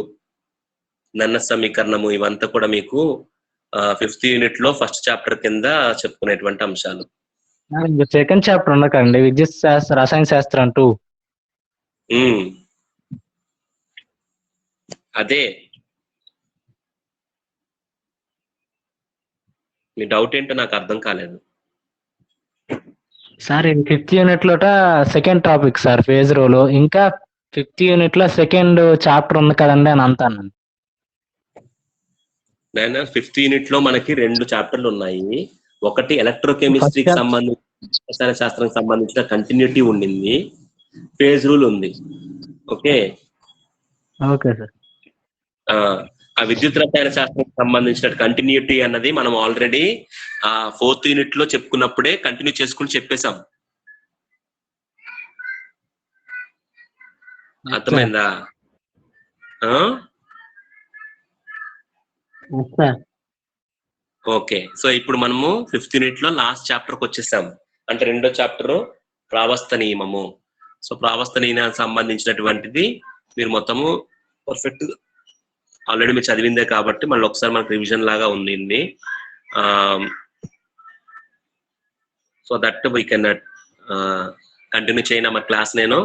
నన్నస్ సమీకరణము, ఇవంతా కూడా మీకు 5th యూనిట్ లో ఫస్ట్ చాప్టర్ కింద చెప్పుకునేటువంటి అంశాలు. సెకండ్ చాప్టర్ ఉండకండి, విద్యుత్ శాస్త్ర రసాయన శాస్త్రం 2. అదే మీ డౌట్ ఏంటో నాకు అర్థం కాలేదు సార్. ఇది 5th యూనిట్ లోట second topic sir phase rule. ఇంకా 5th యూనిట్ లో సెకండ్ చాప్టర్ ఉంది కదండి అని అంటాను. నేను 5th యూనిట్ లో మనకి 2 చాప్టర్లు ఉన్నాయి. ఒకటి ఎలక్ట్రోకెమిస్ట్రీకి సంబంధించి రసాయన శాస్త్రానికి సంబంధించిన కంటిన్యూటీ ఉండింది, ఫేజ్ రూల్ ఉంది. Okay sir. ఆ విద్యుత్ రసాయన శాస్త్రానికి సంబంధించిన కంటిన్యూటీ అన్నది మనం ఆల్రెడీ 4th యూనిట్ లో చెప్పుకున్నప్పుడే కంటిన్యూ చేసుకుని చెప్పేశాం. అర్థమైందా? ఓకే, సో ఇప్పుడు మనము 5th యూనిట్ లో లాస్ట్ చాప్టర్కి వచ్చేసాం. అంటే 2వ చాప్టర్ ప్రావస్థ నియమము. సో ప్రావస్థ నియమానికి సంబంధించినటువంటిది మీరు మొత్తము పర్ఫెక్ట్ ఆల్రెడీ మీరు చదివిందే కాబట్టి మళ్ళీ ఒకసారి మనకు రివిజన్ లాగా ఉంది. So that we can continue చేయనా మా క్లాస్. నేను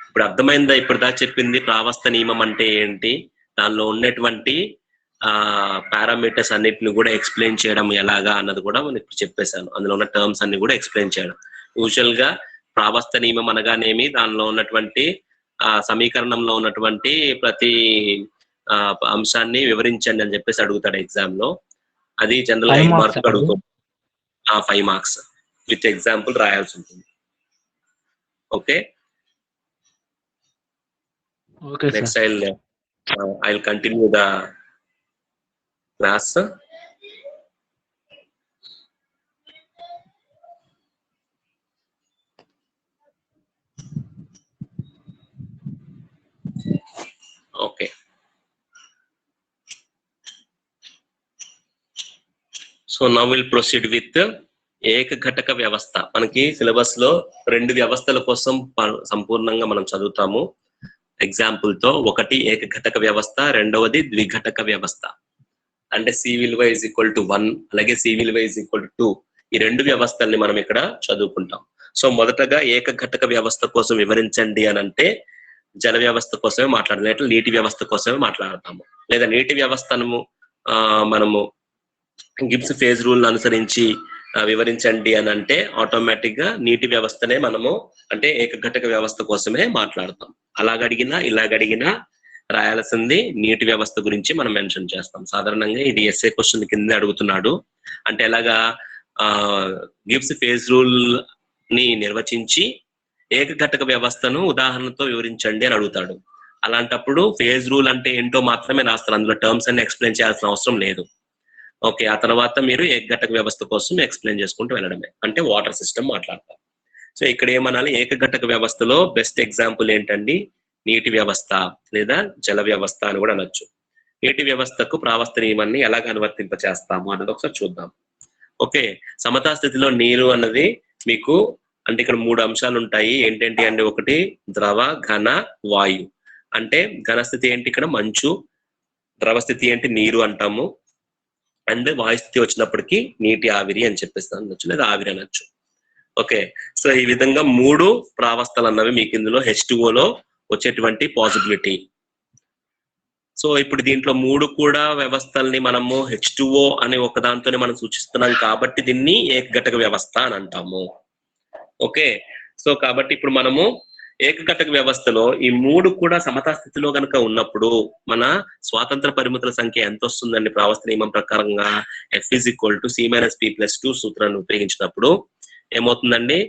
ఇప్పుడు అర్థమైందా? ఇప్పుడు దాకా చెప్పింది ప్రావస్థ నియమం అంటే ఏంటి, దానిలో ఉన్నటువంటి పారామీటర్స్ అన్నిటిని కూడా ఎక్స్ప్లెయిన్ చేయడం ఎలాగా అన్నది కూడా మనం ఇప్పుడు చెప్పేశాను. అందులో ఉన్న టర్మ్స్ అన్ని కూడా ఎక్స్ప్లెయిన్ చేయడం. యూజువల్ గా ప్రావస్థ నియమం అనగానేమి, దానిలో ఉన్నటువంటి సమీకరణంలో ఉన్నటువంటి ప్రతి అంశాన్ని వివరించండి అని చెప్పేసి అడుగుతాడు ఎగ్జామ్ లో. అది జనరల్ 5 మార్క్స్ అడుగుతాడు. 5 మార్క్స్ విత్ ఎగ్జాంపుల్ రాయాల్సి ఉంటుంది. Okay, next I'll continue the class. Okay, so now we'll proceed with ఏకఘటక వ్యవస్థ. మనకి సిలబస్ లో 2 వ్యవస్థల కోసం సంపూర్ణంగా మనం చదువుతాము ఎగ్జాంపుల్ తో. ఒకటి ఏకఘటక వ్యవస్థ, రెండవది ద్విఘటక వ్యవస్థ. అంటే C విలువ = 1, అలాగే C విలువ = 2. ఈ 2 వ్యవస్థల్ని మనం ఇక్కడ చదువుకుంటాం. సో మొదటగా ఏకఘటక వ్యవస్థ కోసం వివరించండి అని అంటే జల వ్యవస్థ కోసమే మాట్లాడదాం, లేదా నీటి వ్యవస్థ కోసమే మాట్లాడతాము. లేదా నీటి వ్యవస్థను మనము గిబ్స్ ఫేజ్ రూల్ అనుసరించి వివరించండి అని అంటే ఆటోమేటిక్ గా నీటి వ్యవస్థనే మనము అంటే ఏకఘటక వ్యవస్థ కోసమే మాట్లాడతాం. అలాగడిగినా ఇలాగడిగినా రాయాల్సింది నీటి వ్యవస్థ గురించి మనం మెన్షన్ చేస్తాం. సాధారణంగా ఇది ఎస్ఏ క్వశ్చన్ కింద అడుగుతున్నాడు. అంటే ఎలాగా గిబ్స్ ఫేజ్ రూల్ ని నిర్వచించి ఏకఘటక వ్యవస్థను ఉదాహరణతో వివరించండి అని అడుగుతాడు. అలాంటప్పుడు ఫేజ్ రూల్ అంటే ఏంటో మాత్రమే రాస్తారు, అందులో టర్మ్స్ అన్ని ఎక్స్ప్లెయిన్ చేయాల్సిన అవసరం లేదు. ఓకే, ఆ తర్వాత మీరు ఏకఘటక వ్యవస్థ కోసం ఎక్స్ప్లెయిన్ చేసుకుంటూ వెళ్ళడమే. అంటే వాటర్ సిస్టమ్ మాట్లాడతారు. సో ఇక్కడ ఏమనాలి, ఏకఘటక వ్యవస్థలో బెస్ట్ ఎగ్జాంపుల్ ఏంటండి, నీటి వ్యవస్థ లేదా జల వ్యవస్థ అని కూడా అనొచ్చు. నీటి వ్యవస్థకు ప్రావస్థ నియమాన్ని ఎలాగ అనువర్తింప చేస్తాము అన్నది ఒకసారి చూద్దాం. ఓకే, సమతా స్థితిలో నీరు అన్నది మీకు అంటే ఇక్కడ 3 అంశాలు ఉంటాయి. ఏంటంటే అండి, ఒకటి ద్రవ, ఘన, వాయు. అంటే ఘన స్థితి ఏంటి ఇక్కడ మంచు, ద్రవ స్థితి ఏంటి నీరు అంటాము, అండ్ వాయు స్థితి వచ్చినప్పటికీ నీటి ఆవిరి అని చెప్పేసి అనొచ్చు, లేదా ఆవిరి అనొచ్చు. ఓకే, సో ఈ విధంగా 3 ప్రావస్థలు అన్నవి మీకు ఇందులో H2O లో వచ్చేటువంటి పాసిబిలిటీ. సో ఇప్పుడు దీంట్లో 3 కూడా వ్యవస్థల్ని మనము H2O అనే ఒక దాంతోనే మనం సూచిస్తున్నాం కాబట్టి దీన్ని ఏకఘటక వ్యవస్థ అని అంటాము. ఓకే, సో కాబట్టి ఇప్పుడు మనము ఏకఘటక వ్యవస్థలో ఈ 3 కూడా సమతా స్థితిలో కనుక ఉన్నప్పుడు మన స్వాతంత్ర పరిమితుల సంఖ్య ఎంత వస్తుందండి? ప్రావస్థ నియమం ప్రకారంగా F = C-P+2 సూత్రాన్ని ఉపయోగించినప్పుడు ఏమవుతుందండి,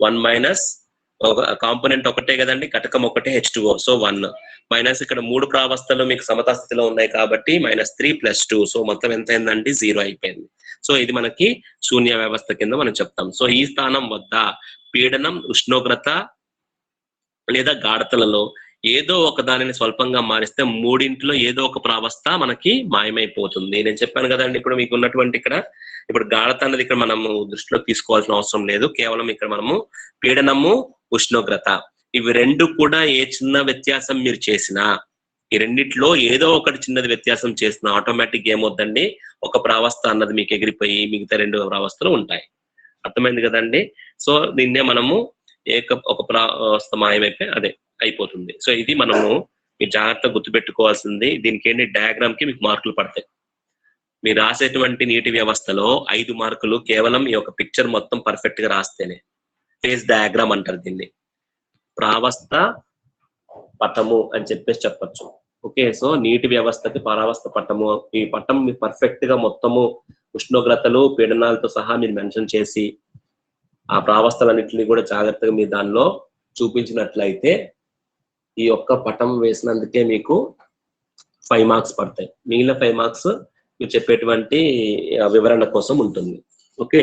1 - కాంపోనెంట్ ఒకటే కదండి, ఘటకం ఒకటే H2O, సో 1 మైనస్ ఇక్కడ 3 ప్రావస్థలు మీకు సమతా స్థితిలో ఉన్నాయి కాబట్టి -3 + 2, సో మొత్తం ఎంత అయిందండి, 0 అయిపోయింది. సో ఇది మనకి శూన్య వ్యవస్థ కింద మనం చెప్తాం. సో ఈ స్థానం వద్ద పీడనం, ఉష్ణోగ్రత లేదా గాఢతలలో ఏదో ఒక దానిని స్వల్పంగా మారిస్తే 3 ఏదో ఒక ప్రావస్థ మనకి మాయమైపోతుంది. నేను చెప్పాను కదండి, ఇప్పుడు మీకు ఉన్నటువంటి ఇక్కడ ఇప్పుడు గాఢత అన్నది ఇక్కడ మనము దృష్టిలో తీసుకోవాల్సిన అవసరం లేదు. కేవలం ఇక్కడ మనము పీడనము, ఉష్ణోగ్రత ఇవి 2 కూడా ఏ చిన్న వ్యత్యాసం మీరు చేసినా, ఈ రెండిట్లో ఏదో ఒకటి చిన్నది వ్యత్యాసం చేసినా ఆటోమేటిక్ ఏమవుతుందండి, ఒక ప్రావస్థ అన్నది మీకు ఎగిరిపోయి మిగతా 2 ప్రావస్థలు ఉంటాయి. అర్థమైంది కదండి? సో దీన్నే మనము ఒక ప్రావస్థ మాయమైపోయి అదే అయిపోతుంది. సో ఇది మనము మీరు జాగ్రత్తగా గుర్తుపెట్టుకోవాల్సింది. దీనికి ఏంటి, డయాగ్రామ్ కి మీకు మార్కులు పడతాయి. మీరు రాసేటువంటి నీటి వ్యవస్థలో 5 మార్కులు కేవలం ఈ యొక్క పిక్చర్ మొత్తం పర్ఫెక్ట్ గా రాస్తేనే. ఫేజ్ డయాగ్రామ్ అంటారు దీన్ని, ప్రావస్థ పటము అని చెప్పేసి చెప్పచ్చు. ఓకే, సో నీటి వ్యవస్థకి ప్రావస్థ పటము, ఈ పటం మీరు పర్ఫెక్ట్ గా మొత్తము ఉష్ణోగ్రతలు, పీడనాలతో సహా మీరు మెన్షన్ చేసి ఆ ప్రావస్థలన్నింటినీ కూడా జాగ్రత్తగా మీరు దానిలో చూపించినట్లయితే ఈ యొక్క పటం వేసినందుకే మీకు 5 మార్క్స్ పడతాయి. మిగిలిన 5 మార్క్స్ మీరు చెప్పేటువంటి వివరణ కోసం ఉంటుంది. ఓకే,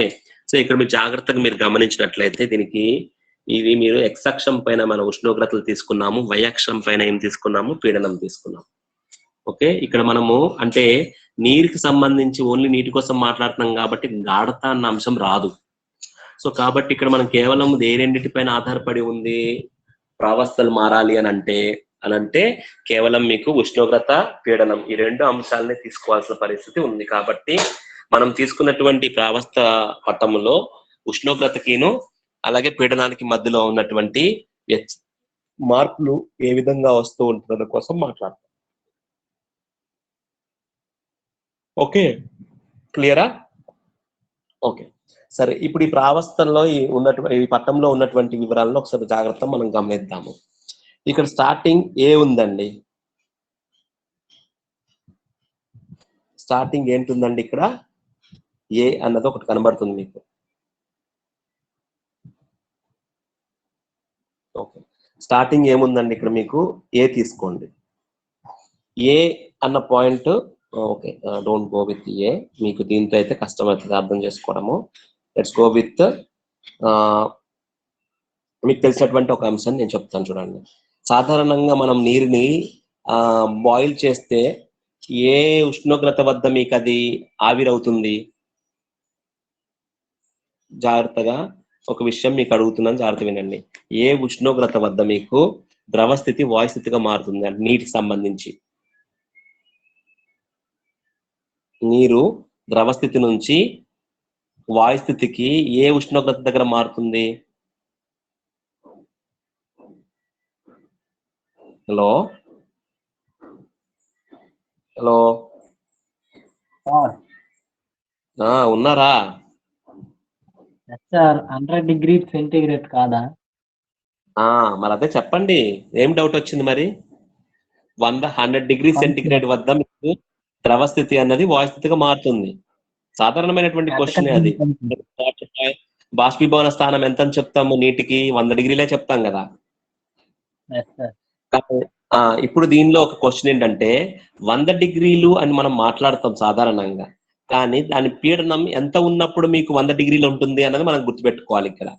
సో ఇక్కడ మీరు జాగ్రత్తగా మీరు గమనించినట్లయితే దీనికి ఇది మీరు X అక్షం పైన మన ఉష్ణోగ్రతలు తీసుకున్నాము, Y అక్షం పైన ఏం తీసుకున్నాము, పీడనం తీసుకున్నాము. ఓకే, ఇక్కడ మనము అంటే నీరుకి సంబంధించి ఓన్లీ నీటి కోసం మాట్లాడుతున్నాం కాబట్టి గాఢత అన్న అంశం రాదు. సో కాబట్టి ఇక్కడ మనం కేవలం ఏ రెండింటిపైన ఆధారపడి ఉంది ప్రావస్థలు మారాలి అని అంటే కేవలం మీకు ఉష్ణోగ్రత, పీడనం ఈ 2 అంశాలనే తీసుకోవాల్సిన పరిస్థితి ఉంది. కాబట్టి మనం తీసుకున్నటువంటి ప్రావస్థ పటములో ఉష్ణోగ్రతకిను అలాగే పీడనానికి మధ్యలో ఉన్నటువంటి మార్పులు ఏ విధంగా వస్తూ ఉంటుందో కోసం మాట్లాడతాం. ఓకే, క్లియరా? ఓకే, సరే. ఇప్పుడు ఈ ప్రావస్థల్లో ఈ పట్టంలో ఉన్నటువంటి వివరాలను ఒకసారి జాగ్రత్త మనం గమనిద్దాము. ఇక్కడ స్టార్టింగ్ ఏ ఉందండి, స్టార్టింగ్ ఏంటుందండి, ఇక్కడ ఏ అన్నది ఒకటి కనబడుతుంది మీకు. ఓకే, స్టార్టింగ్ ఏముందండి ఇక్కడ మీకు, ఏ తీసుకోండి. ఏ అన్న point, okay don't go with a, మీకు దీంతో అయితే కష్టమవుతుంది అర్థం చేసుకోవడము. లెట్స్ గో విత్ మీకు తెలిసినటువంటి ఒక అంశం నేను చెప్తాను చూడండి. సాధారణంగా మనం నీరుని బాయిల్ చేస్తే ఏ ఉష్ణోగ్రత వద్ద మీకు అది ఆవిరవుతుంది? జాగ్రత్తగా ఒక విషయం మీకు అడుగుతున్నాను, జాగ్రత్త వినండి. ఏ ఉష్ణోగ్రత వద్ద మీకు ద్రవ స్థితి వాయు స్థితిగా మారుతుంది? అంటే నీటికి సంబంధించి నీరు ద్రవ స్థితి నుంచి వాయు స్థితికి ఏ ఉష్ణోగ్రత దగ్గర మారుతుంది? హలో హలో ఉన్నారా? సార్ 100 degrees సెంటీగ్రేడ్ కాదా? మరి అదే చెప్పండి, ఏం డౌట్ వచ్చింది మరి? 100 degrees సెంటీగ్రేడ్ వద్ద మీకు ద్రవ స్థితి అన్నది వాయు స్థితిగా మారుతుంది. సాధారణమైనటువంటి క్వశ్చన్ అది. బాష్పీభవన స్థానం ఎంత అని చెప్తాము? నీటికి 100 degrees చెప్తాం కదా. ఇప్పుడు దీనిలో ఒక క్వశ్చన్ ఏంటంటే 100 degrees అని మనం మాట్లాడతాం సాధారణంగా, కానీ దాని పీడనం ఎంత ఉన్నప్పుడు మీకు 100 degrees ఉంటుంది అన్నది మనం గుర్తుపెట్టుకోవాలి. ఇక్కడ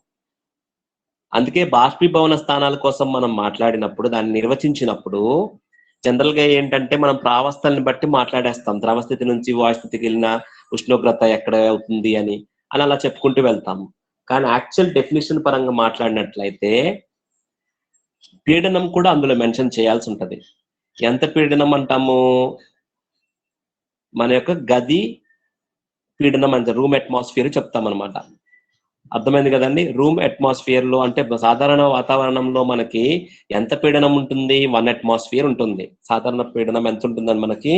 అందుకే బాష్పీభవన స్థానాల కోసం మనం మాట్లాడినప్పుడు, దాన్ని నిర్వచించినప్పుడు జనరల్ గా ఏంటంటే మనం ప్రావస్థల్ని బట్టి మాట్లాడేస్తాం. ద్రవస్థితి నుంచి వాయుస్థితికి వెళ్ళిన ఉష్ణోగ్రత ఎక్కడ అవుతుంది అని అలా చెప్పుకుంటూ వెళ్తాము. కానీ యాక్చువల్ డెఫినేషన్ పరంగా మాట్లాడినట్లయితే పీడనం కూడా అందులో మెన్షన్ చేయాల్సి ఉంటది. ఎంత పీడనం అంటాము? మన యొక్క గది పీడనం అంటే రూమ్ అట్మాస్ఫియర్ చెప్తాం అనమాట. అర్థమైంది కదండి? రూమ్ అట్మాస్ఫియర్ లో అంటే సాధారణ వాతావరణంలో మనకి ఎంత పీడనం ఉంటుంది? 1 అట్మాస్ఫియర్ ఉంటుంది. సాధారణ పీడనం ఎంత ఉంటుందని మనకి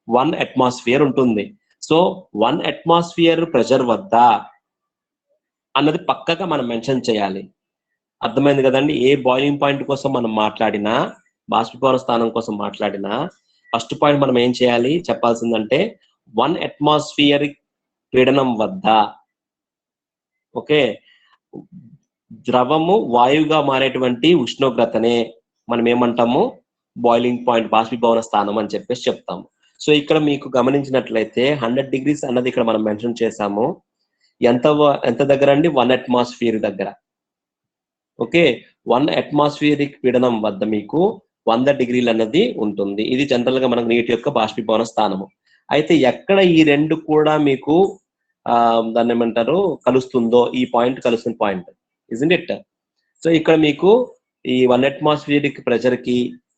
1 అట్మాస్ఫియర్ ఉంటుంది. సో 1 అట్మాస్ఫియర్ ప్రెషర్ వద్ద అన్నది పక్కగా మనం మెన్షన్ చేయాలి. అర్థమైంది కదండి? ఏ బాయిలింగ్ పాయింట్ కోసం మనం మాట్లాడినా, బాష్పీభవన స్థానం కోసం మాట్లాడినా ఫస్ట్ పాయింట్ మనం ఏం చేయాలి చెప్పాల్సిందంటే 1 అట్మాస్ఫియరిక్ పీడనం వద్ద, ఓకే, ద్రవము వాయువుగా మారేటువంటి ఉష్ణోగ్రతనే మనం ఏమంటాము? బాయిలింగ్ పాయింట్, బాష్పీభవన స్థానం అని చెప్పేసి చెప్తాము. సో ఇక్కడ మీకు గమనించినట్లయితే 100 degrees అన్నది ఇక్కడ మనం మెన్షన్ చేసాము. ఎంత దగ్గర అండి? 1 అట్మాస్ఫియర్ దగ్గర. ఓకే, 1 అట్మాస్ఫియరిక్ పీడనం వద్ద మీకు 100 degrees అన్నది ఉంటుంది. ఇది జనరల్ గా మనకు నీటి యొక్క బాష్పీభవన స్థానము. అయితే ఎక్కడ ఈ రెండు కూడా మీకు దాన్ని ఏమంటారు కలుస్తుందో, ఈ పాయింట్ కలుస్తున్న పాయింట్ ఇజంట్ ఇట్. సో ఇక్కడ మీకు ఈ 1 అట్మాస్ఫియరిక్ ప్రెషర్ కి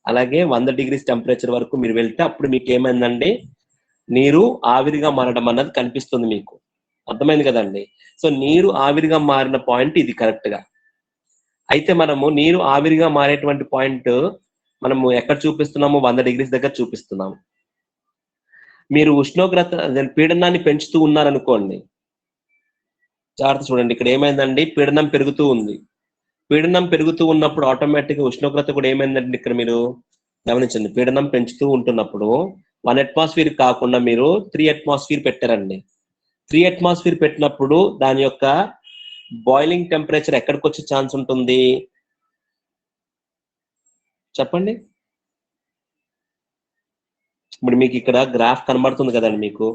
అలాగే 100 degrees టెంపరేచర్ వరకు మీరు వెళ్తే అప్పుడు మీకు ఏమైందండి? నీరు ఆవిరిగా మారడం అన్నది కనిపిస్తుంది మీకు. అర్థమైంది కదండి? సో నీరు ఆవిరిగా మారిన పాయింట్ ఇది కరెక్ట్ గా. అయితే మనము నీరు ఆవిరిగా మారేటువంటి పాయింట్ మనము ఎక్కడ చూపిస్తున్నాము? 100 degrees దగ్గర చూపిస్తున్నాము. మీరు ఉష్ణోగ్రత పీడనాన్ని పెంచుతూ ఉన్నారనుకోండి, జాగ్రత్త చూడండి, ఇక్కడ ఏమైందండి? పీడనం పెరుగుతూ ఉంది. పీడనం పెరుగుతూ ఉన్నప్పుడు ఆటోమేటిక్ గా ఉష్ణోగ్రత కూడా ఏమైందండి? ఇక్కడ మీరు గమనించండి, పీడనం పెంచుతూ ఉంటున్నప్పుడు 1 అట్మాస్ఫియర్ కాకుండా మీరు 3 అట్మాస్ఫియర్ పెట్టారండి. 3 అట్మాస్ఫియర్ పెట్టినప్పుడు దాని యొక్క బాయిలింగ్ టెంపరేచర్ ఎక్కడికి వచ్చే ఛాన్స్ ఉంటుంది చెప్పండి? ఇప్పుడు మీకు ఇక్కడ గ్రాఫ్ కనబడుతుంది కదండి, మీకు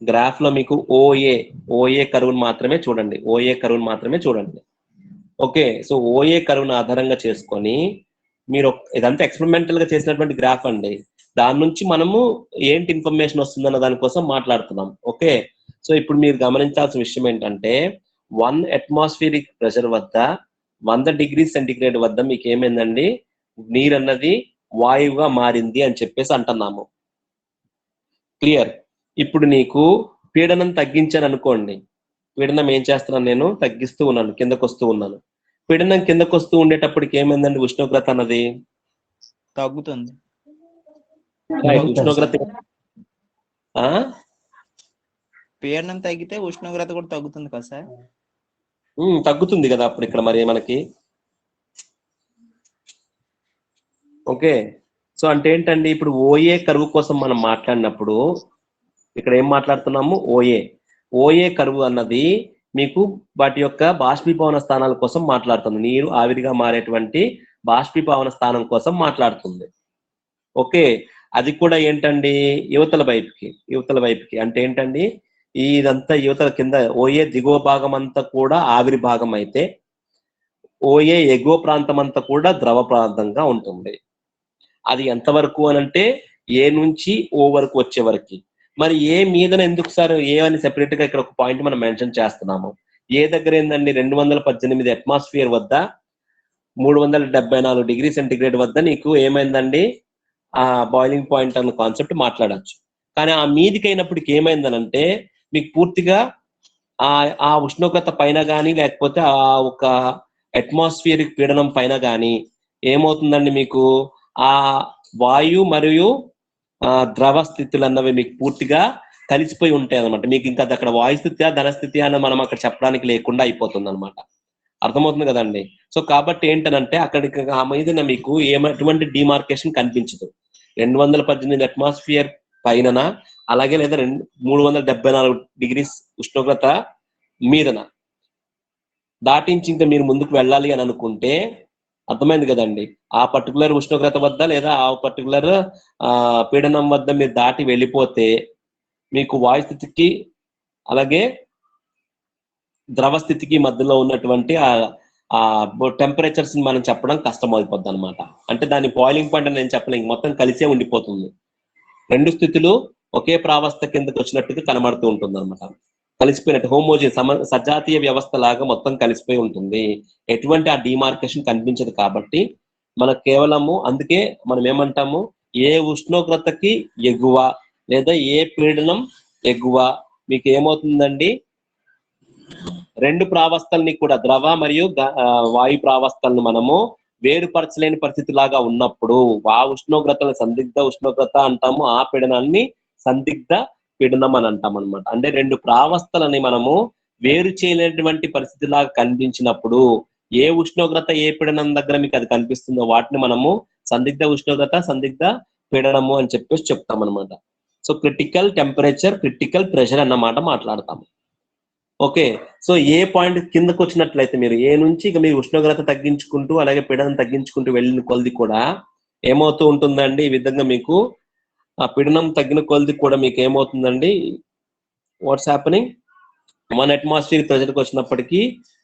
గ్రాఫ్ లో మీకు ఓఏ కరువును మాత్రమే చూడండి. ఓఏ కరువును మాత్రమే చూడండి. ఓకే, సో ఓఏ కరువును ఆధారంగా చేసుకొని మీరు ఇదంతా ఎక్స్పెరిమెంటల్ గా చేసినటువంటి గ్రాఫ్ అండి. దాని నుంచి మనము ఏంటి ఇన్ఫర్మేషన్ వస్తుందన్న దానికోసం మాట్లాడుతున్నాం. ఓకే, సో ఇప్పుడు మీరు గమనించాల్సిన విషయం ఏంటంటే 1 అట్మాస్ఫియరిక్ ప్రెషర్ వద్ద 100 degrees సెంటిగ్రేడ్ వద్ద మీకు ఏమైందండి? నీరు అన్నది వాయువుగా మారింది అని చెప్పేసి అంటున్నాము. క్లియర్? ఇప్పుడు నీకు పీడనం తగ్గించాను అనుకోండి, పీడనం ఏం చేస్తున్నాను? నేను తగ్గిస్తూ ఉన్నాను, కిందకు వస్తూ ఉన్నాను. పీడనం కిందకు వస్తూ ఉండేటప్పటికి ఏమైందండి? ఉష్ణోగ్రత అన్నది తగ్గుతుంది. ఉష్ణోగ్రత పీడనం తగ్గితే ఉష్ణోగ్రత కూడా తగ్గుతుంది కదా సార్? తగ్గుతుంది కదా అప్పుడు ఇక్కడ మరి మనకి. ఓకే, సో అంటే ఏంటండి? ఇప్పుడు ఓఏ కరువు కోసం మనం మాట్లాడినప్పుడు ఇక్కడ ఏం మాట్లాడుతున్నాము? ఓఏ కరువు అన్నది మీకు వాటి యొక్క బాష్పీభవన స్థానాల కోసం మాట్లాడుతుంది. నీరు ఆవిరిగా మారేటువంటి బాష్పీభవన స్థానం కోసం మాట్లాడుతుంది. ఓకే, అది కూడా ఏంటండి? యువతల వైపుకి అంటే ఏంటండి? ఇదంతా యువతల కింద ఓఏ దిగువ భాగం అంతా కూడా ఆవిరి భాగం అయితే, ఓఏ ఎగువ ప్రాంతం అంతా కూడా ద్రవ ప్రాంతంగా ఉంటుంది. అది ఎంతవరకు అనంటే ఏ నుంచి ఓ వరకు వచ్చే వరకు. మరి ఏ మీదన ఎందుకు సార్ ఏ అని సెపరేట్ గా ఇక్కడ ఒక పాయింట్ మనం మెన్షన్ చేస్తున్నాము. ఏ దగ్గర ఏందండి? 218 అట్మాస్ఫియర్ వద్ద 374 degrees సెంటిగ్రేడ్ వద్ద నీకు ఏమైందండి? ఆ బాయిలింగ్ పాయింట్ అన్న కాన్సెప్ట్ మాట్లాడచ్చు. కానీ ఆ మీదికి అయినప్పటికి ఏమైందనంటే మీకు పూర్తిగా ఆ ఉష్ణోగ్రత పైన కానీ లేకపోతే ఆ ఒక అట్మాస్ఫియరిక్ పీడనం పైన కానీ ఏమవుతుందండి? మీకు ఆ వాయు మరియు ద్రవ స్థితులు అన్నవి మీకు పూర్తిగా కలిసిపోయి ఉంటాయి అనమాట. మీకు ఇంకా అక్కడ వాయు స్థితి ధనస్థితి అని మనం అక్కడ చెప్పడానికి లేకుండా అయిపోతుంది అనమాట. అర్థమవుతుంది కదండి? సో కాబట్టి ఏంటనంటే అక్కడికి ఆ మీదన మీకు ఎటువంటి డిమార్కేషన్ కనిపించదు. 218 అట్మాస్ఫియర్ పైన అలాగే లేదా 374 degrees ఉష్ణోగ్రత మీదన దాటించి ఇంకా మీరు ముందుకు వెళ్ళాలి అని అనుకుంటే అర్థమైంది కదండి? ఆ పర్టికులర్ ఉష్ణోగ్రత వద్ద లేదా ఆ పర్టికులర్ పీడనం వద్ద మీరు దాటి వెళ్ళిపోతే మీకు వాయు స్థితికి అలాగే ద్రవ స్థితికి మధ్యలో ఉన్నటువంటి ఆ టెంపరేచర్స్ మనం చెప్పడం కష్టం అయిపోద్ది అనమాట. అంటే దాని బాయిలింగ్ పాయింట్ అని నేను చెప్పలేను, మొత్తం కలిసే ఉండిపోతుంది. రెండు స్థితులు ఒకే ప్రావస్థ కిందకి వచ్చినట్టుగా కనబడుతూ ఉంటుంది అనమాట. కలిసిపోయినట్టు సజాతీయ వ్యవస్థ లాగా మొత్తం కలిసిపోయి ఉంటుంది. ఎటువంటి ఆ డిమార్కేషన్ కనిపించదు. కాబట్టి మనకు కేవలము అందుకే మనం ఏమంటాము, ఏ ఉష్ణోగ్రతకి ఎగువ లేదా ఏ పీడనం ఎగువ మీకు ఏమవుతుందండి, రెండు ప్రావస్థల్ని కూడా ద్రవ మరియు వాయు ప్రావస్థలను మనము వేరుపరచలేని పరిస్థితి లాగా ఉన్నప్పుడు ఆ ఉష్ణోగ్రతను సందిగ్ధ ఉష్ణోగ్రత అంటాము, ఆ పీడనాన్ని సందిగ్ధ పీడనం అని అంటాం అనమాట. అంటే రెండు ప్రావస్థలని మనము వేరు చేయలేనటువంటి పరిస్థితి లాగా కనిపించినప్పుడు ఏ ఉష్ణోగ్రత ఏ పీడనం దగ్గర మీకు అది కనిపిస్తుందో వాటిని మనము సందిగ్ధ ఉష్ణోగ్రత సందిగ్ధ పీడనము అని చెప్పేసి చెప్తాం అనమాట. So critical temperature critical pressure అన్నమాట మాట్లాడతాము. ఓకే, సో ఏ పాయింట్ కిందకు వచ్చినట్లయితే మీరు ఏ నుంచి ఇక మీరు ఉష్ణోగ్రత తగ్గించుకుంటూ అలాగే పీడనం తగ్గించుకుంటూ వెళ్ళిన కొలది కూడా ఏమవుతూ ఉంటుందండి, ఈ విధంగా మీకు ఆ పీడనం తగ్గిన కొలది కూడా మీకు ఏమవుతుందండి, వాట్స్ హ్యాపెనింగ్ 1 atmosphere ప్రెషర్కి వచ్చినప్పటికీ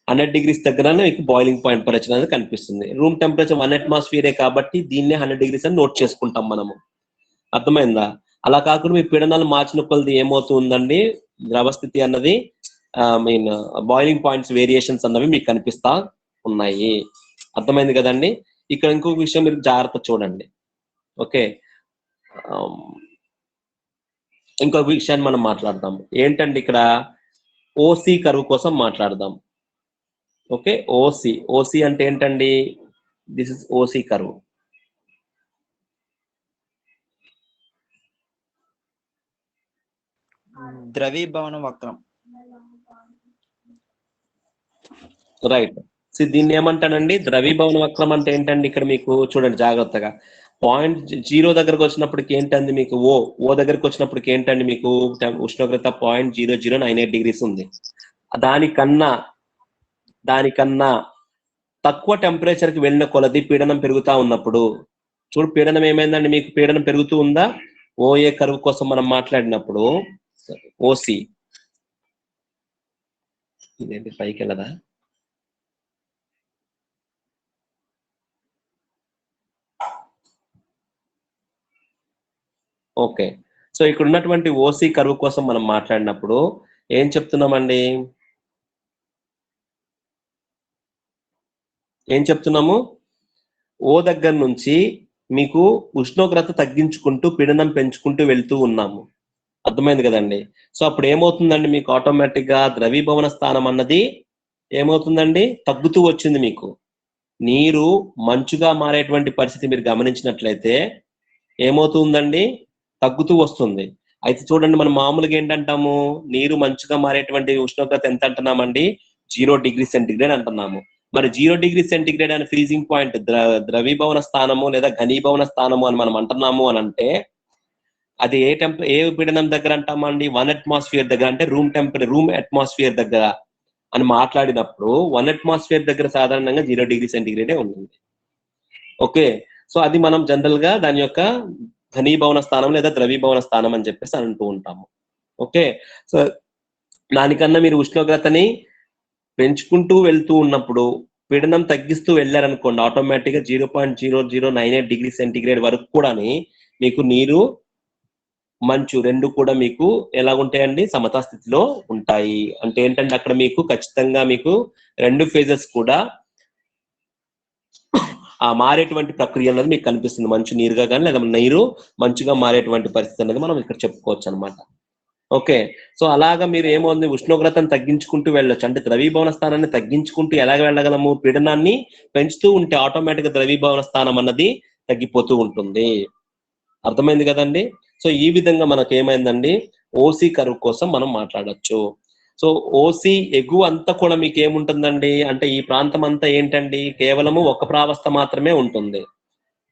100 degrees దగ్గరనే మీకు బాయిలింగ్ పాయింట్ టెంపరేచర్ అనేది కనిపిస్తుంది. రూమ్ టెంపరేచర్ 1 atmosphere కాబట్టి దీన్నే 100 degrees అని నోట్ చేసుకుంటాం మనము. అర్థమైందా? అలా కాకుండా మీ పీడనాలు మార్చిన కొలది ఏమవుతుందండి, ద్రవస్థితి అన్నది బాయిలింగ్ పాయింట్స్ వేరియేషన్స్ అన్నవి మీకు కనిపిస్తా ఉన్నాయి. అర్థమైంది కదండి? ఇక్కడ ఇంకొక విషయం మీరు జాగ్రత్త చూడండి. ఓకే, ఇంకొక విషయాన్ని మనం మాట్లాడదాం. ఏంటండి ఇక్కడ ఓసి కర్వ్ కోసం మాట్లాడదాం. ఓకే, ఓసి అంటే ఏంటండి, దిస్ ఇస్ ఓసి కర్వ్. ద్రవీభవన వక్రం. రైట్. సో దీన్ని ఏమంటానండి, ద్రవీభవన వక్రం అంటే ఏంటండి, ఇక్కడ మీకు చూడండి జాగ్రత్తగా. 0 దగ్గరకు వచ్చినప్పటికి ఏంటండి మీకు ఓ దగ్గరకు వచ్చినప్పటికి ఏంటండి మీకు ఉష్ణోగ్రత 0.0098 degrees ఉంది. దానికన్నా తక్కువ టెంపరేచర్ కి వెళ్ళిన కొలది పీడనం పెరుగుతా ఉన్నప్పుడు చూడు, పీడనం ఏమైందండి మీకు, పీడనం పెరుగుతూ ఉందా? ఓఏ కర్వ్ కోసం మనం మాట్లాడినప్పుడు ఓసి ఇదేంటి పైకి వెళ్ళదా? ఓకే, సో ఇక్కడ ఉన్నటువంటి ఓసి కర్వ్ కోసం మనం మాట్లాడినప్పుడు ఏం చెప్తున్నామండి, ఏం చెప్తున్నాము, ఓ దగ్గర నుంచి మీకు ఉష్ణోగ్రత తగ్గించుకుంటూ పీడనం పెంచుకుంటూ వెళ్తూ ఉన్నాము. అర్థమైంది కదండి? సో అప్పుడు ఏమవుతుందండి మీకు ఆటోమేటిక్ గా ద్రవీభవన స్థానం అన్నది ఏమవుతుందండి, తగ్గుతూ వచ్చింది. మీకు నీరు మంచుగా మారేటువంటి పరిస్థితి మీరు గమనించినట్లయితే ఏమవుతుందండి, తగ్గుతూ వస్తుంది. అయితే చూడండి, మనం మామూలుగా ఏంటంటాము, నీరు మంచుగా మారేటువంటి ఉష్ణోగ్రత ఎంత అంటున్నామండి, 0 degrees centigrade అంటున్నాము. మరి 0 degrees centigrade అనే ఫ్రీజింగ్ పాయింట్ ద్రవీభవన స్థానము లేదా ఘనీభవన స్థానము అని మనం అంటున్నాము అని అంటే అది ఏ పీడనం దగ్గర అంటామండి, 1 atmosphere దగ్గర, అంటే రూమ్ అట్మాస్ఫియర్ దగ్గర అని మాట్లాడినప్పుడు 1 atmosphere దగ్గర సాధారణంగా 0 degrees centigrade ఉంటుంది. ఓకే, సో అది మనం జనరల్ గా దాని యొక్క ఘనీభవన స్థానం లేదా ద్రవీభవన స్థానం అని చెప్పేసి అంటూ ఉంటాము. ఓకే, సో దానికన్నా మీరు ఉష్ణోగ్రతని పెంచుకుంటూ వెళ్తూ ఉన్నప్పుడు పీడనం తగ్గిస్తూ వెళ్ళారనుకోండి, ఆటోమేటిక్ గా 0.0098 degrees centigrade వరకు కూడా మీకు నీరు మంచు రెండు కూడా మీకు ఎలా ఉంటాయండి, సమతా స్థితిలో ఉంటాయి. అంటే ఏంటంటే అక్కడ మీకు ఖచ్చితంగా మీకు రెండు ఫేజెస్ కూడా ఆ మారేటువంటి ప్రక్రియ అనేది మీకు కనిపిస్తుంది. మంచు నీరుగా కానీ లేదా నీరు మంచుగా మారేటువంటి పరిస్థితి అనేది మనం ఇక్కడ చెప్పుకోవచ్చు అనమాట. ఓకే, సో అలాగా మీరు ఏమవుతుంది, ఉష్ణోగ్రతను తగ్గించుకుంటూ వెళ్ళొచ్చు. అంటే ద్రవీభవన స్థానాన్ని తగ్గించుకుంటూ ఎలాగ వెళ్ళగలము, పీడనాన్ని పెంచుతూ ఉంటే ఆటోమేటిక్ గా ద్రవీభవన స్థానం అన్నది తగ్గిపోతూ ఉంటుంది. అర్థమైంది కదండి? సో ఈ విధంగా మనకు ఏమైందండి, ఓసి కర్వ్ కోసం మనం మాట్లాడొచ్చు. సో ఓసి ఎగువ అంతా కూడా మీకు ఏముంటుందండి అంటే ఈ ప్రాంతం అంతా ఏంటండి, కేవలము ఒక ప్రావస్థ మాత్రమే ఉంటుంది.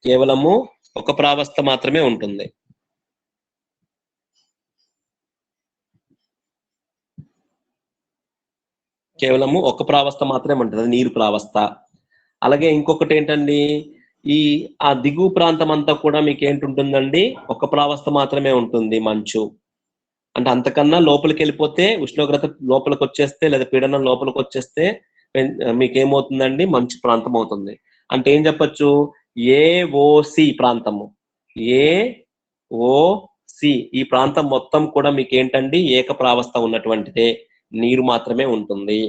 కేవలము ఒక ప్రావస్థ మాత్రమే ఉంటుంది. కేవలము ఒక ప్రావస్థ మాత్రమే ఉంటుంది, అది నీరు ప్రావస్థ. అలాగే ఇంకొకటి ఏంటండి, ఆ దిగువ ప్రాంతం అంతా కూడా మీకు ఏంటుంటుందండి, ఒక ప్రావస్థ మాత్రమే ఉంటుంది, మంచు. అంటే అంతకన్నా లోపలికి వెళ్ళిపోతే ఉష్ణోగ్రత లోపలికి వచ్చేస్తే లేదా పీడనం లోపలికి వచ్చేస్తే మీకేమవుతుందండి? మంచు ప్రాంతం అవుతుంది. అంటే ఏం చెప్పొచ్చు? ఏఓసి ప్రాంతము, ఏఓసి ఈ ప్రాంతం మొత్తం కూడా మీకు ఏంటండి? ఏకప్రావస్థ ఉన్నటువంటిదే, నీరు మాత్రమే ఉంటుంది.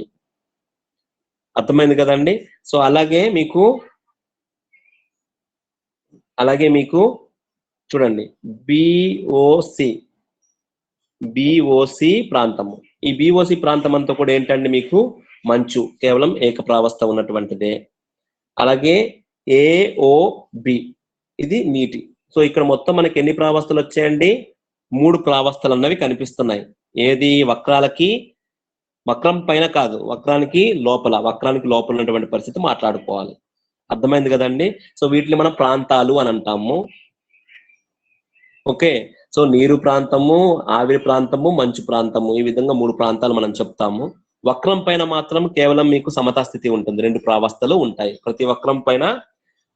అర్థమైంది కదండి? సో అలాగే మీకు చూడండి బిఓసి ప్రాంతము. ఈ బిఓసి ప్రాంతం అంతా కూడా ఏంటండి? మీకు మంచు, కేవలం ఏకప్రావస్థ ఉన్నటువంటిదే. అలాగే ఏఓబి ఇది నీటి. సో ఇక్కడ మొత్తం మనకి ఎన్ని ప్రావస్థలు వచ్చాయండి? 3 ప్రావస్థలు అన్నవి కనిపిస్తున్నాయి. ఏది? వక్రం పైన కాదు, వక్రానికి లోపల ఉన్నటువంటి పరిస్థితి మాట్లాడుకోవాలి. అర్థమైంది కదండి? సో వీటిని మనం ప్రాంతాలు అని అంటాము. ఓకే, సో నీరు ప్రాంతము, ఆవిరి ప్రాంతము, మంచు ప్రాంతము, ఈ విధంగా 3 ప్రాంతాలు మనం చెప్తాము. వక్రం పైన మాత్రం కేవలం మీకు సమతా స్థితి ఉంటుంది, 2 ప్రావస్థలు ఉంటాయి. ప్రతి వక్రం పైన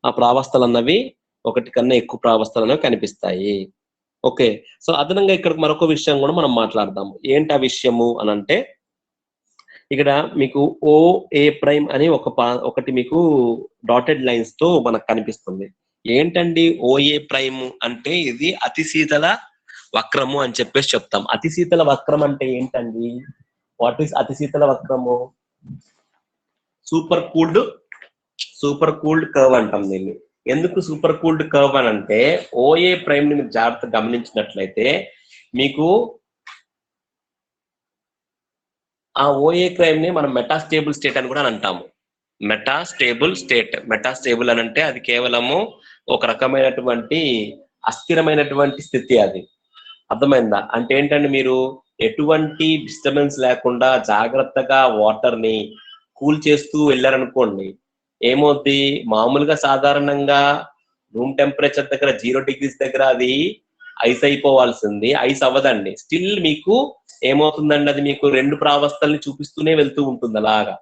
ఆ ప్రావస్థలు అన్నవి 1 కన్నా ఎక్కువ ప్రావస్థలు అనేవి కనిపిస్తాయి. ఓకే, సో అదనంగా ఇక్కడ మరొక విషయం కూడా మనం మాట్లాడదాము. ఏంటి ఆ విషయము అని అంటే, ఇక్కడ మీకు ఓఏ ప్రైమ్ అని ఒకటి మీకు డాటెడ్ లైన్స్ తో మనకు కనిపిస్తుంది. ఏంటండి ఓఏ ప్రైమ్ అంటే? ఇది అతి శీతల వక్రము అని చెప్పేసి చెప్తాం. అతి శీతల వక్రం అంటే ఏంటండి? వాట్ ఈస్ అతి శీతల వక్రము? సూపర్ కూల్డ్ కర్వ్ అంటాం దీన్ని. ఎందుకు సూపర్ కూల్డ్ కర్వ్ అని అంటే, ఓఏ ప్రైమ్ ని మీరు జాగ్రత్తగా గమనించినట్లయితే మీకు ఆ ఓఏ ప్రైమ్ ని మనం మెటాస్టేబుల్ స్టేట్ అని కూడా అంటాము. మెటాస్టేబుల్ అని అంటే అది కేవలము ఒక రకమైనటువంటి అస్థిరమైనటువంటి స్థితి. అది అర్థమైందా? అంటే ఏంటంటే మీరు ఎటువంటి డిస్టర్బెన్స్ లేకుండా జాగ్రత్తగా వాటర్ ని కూల్ చేస్తూ వెళ్ళారనుకోండి, ఏమవుద్ది? మామూలుగా సాధారణంగా రూమ్ టెంపరేచర్ దగ్గర 0 degrees దగ్గర అది ఐస్ అయిపోవాల్సింది, ఐస్ అవ్వదండి. స్టిల్ మీకు ఏమవుతుందండి? అది మీకు 2 ప్రావస్థల్ని చూపిస్తూనే వెళ్తూ ఉంటుంది అలాగా.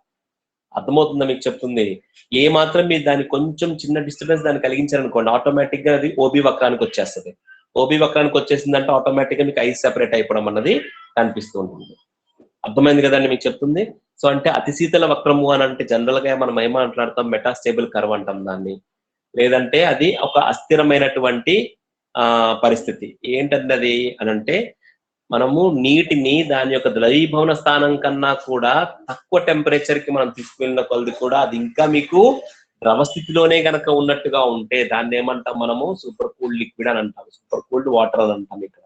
అర్థమవుతుందా మీకు చెప్తుంది? ఏ మాత్రం మీరు దాన్ని కొంచెం చిన్న డిస్టర్బెన్స్ దాన్ని కలిగించారనుకోండి, ఆటోమేటిక్ గా అది ఓబీ వక్రానికి వచ్చేస్తుంది. ఓబీ వక్రానికి వచ్చేసిందంటే ఆటోమేటిక్ గా మీకు ఐస్ సెపరేట్ అయిపోవడం అన్నది కనిపిస్తూ ఉంటుంది. అర్థమైంది కదండి మీకు చెప్తుంది? సో అంటే అతి శీతల వక్రము అని అంటే జనరల్ గా మనం ఏం మాట్లాడతాం? మెటాస్టేబుల్ కర్వ్ అంటాం దాన్ని. లేదంటే అది ఒక అస్థిరమైనటువంటి పరిస్థితి. ఏంటంటే అది అని అంటే, మనము నీటిని దాని యొక్క ద్రవీభవన స్థానం కన్నా కూడా తక్కువ టెంపరేచర్ కి మనం తీసుకువెళ్ళిన కొలది కూడా అది ఇంకా మీకు ద్రవ స్థితిలోనే గనక ఉన్నట్టుగా ఉంటే దాన్ని ఏమంటాం మనము? సూపర్ కూల్డ్ లిక్విడ్ అని అంటాం, సూపర్ కూల్డ్ వాటర్ అని అంటాం. ఇక్కడ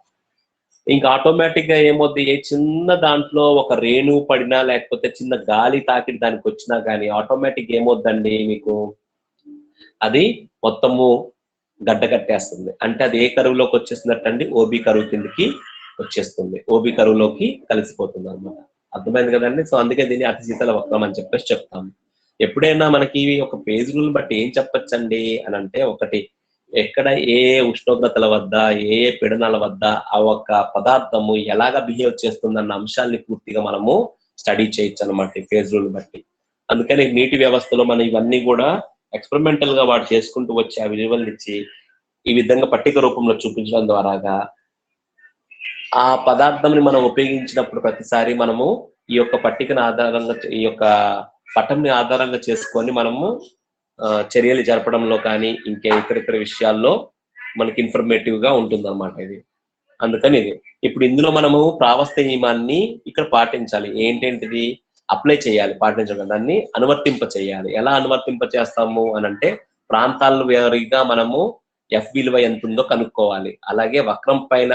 ఇంకా ఆటోమేటిక్ గా ఏమవుద్ది? ఏ చిన్న దాంట్లో ఒక రేణు పడినా లేకపోతే చిన్న గాలి తాకిడి దానికి వచ్చినా కానీ ఆటోమేటిక్ ఏమవుద్దండి? మీకు అది మొత్తము గడ్డ కట్టేస్తుంది. అంటే అది ఏ కరువులోకి వచ్చేస్తున్నట్టండి? ఓబీ కరువు కిందకి వచ్చేస్తుంది, ఓబీ కరువులోకి కలిసిపోతుంది అన్నమాట. అర్థమైంది కదండి? సో అందుకే దీన్ని అతి శీతల వక్రం అని చెప్పేసి చెప్తాము. ఎప్పుడైనా మనకి ఒక పేజ్ రూల్ బట్టి ఏం చెప్పచ్చండి అని అంటే, ఒకటి ఎక్కడ ఏ ఉష్ణోగ్రతల వద్ద ఏ పీడనాల వద్ద ఆ ఒక్క పదార్థము ఎలాగా బిహేవ్ చేస్తుందన్న అంశాన్ని పూర్తిగా మనము స్టడీ చేయొచ్చు అనమాట ఈ ఫేజ్ రూల్ బట్టి. అందుకని నీటి వ్యవస్థలో మనం ఇవన్నీ కూడా ఎక్స్పెరిమెంటల్ గా వాడు చేసుకుంటూ వచ్చి ఆ విలువలు ఇచ్చి ఈ విధంగా పట్టిక రూపంలో చూపించడం ద్వారాగా ఆ పదార్థంని మనం ఉపయోగించినప్పుడు ప్రతిసారి మనము ఈ యొక్క పట్టికను ఆధారంగా, ఈ యొక్క పటంని ఆధారంగా చేసుకొని మనము చర్యలు జరపడంలో కానీ ఇంకా ఇతర విషయాల్లో మనకి ఇన్ఫర్మేటివ్ గా ఉంటుంది అనమాట ఇది. అందుకని ఇది ఇప్పుడు ఇందులో మనము ప్రావస్థ నియమాన్ని ఇక్కడ పాటించాలి. ఏంటేంటిది? అప్లై చేయాలి, పాటించడం, దాన్ని అనువర్తింప చేయాలి. ఎలా అనువర్తింప చేస్తాము అని అంటే, ప్రాంతాల వారీగా మనము ఎఫ్ విలువ ఎంత ఉందో కనుక్కోవాలి. అలాగే వక్రం పైన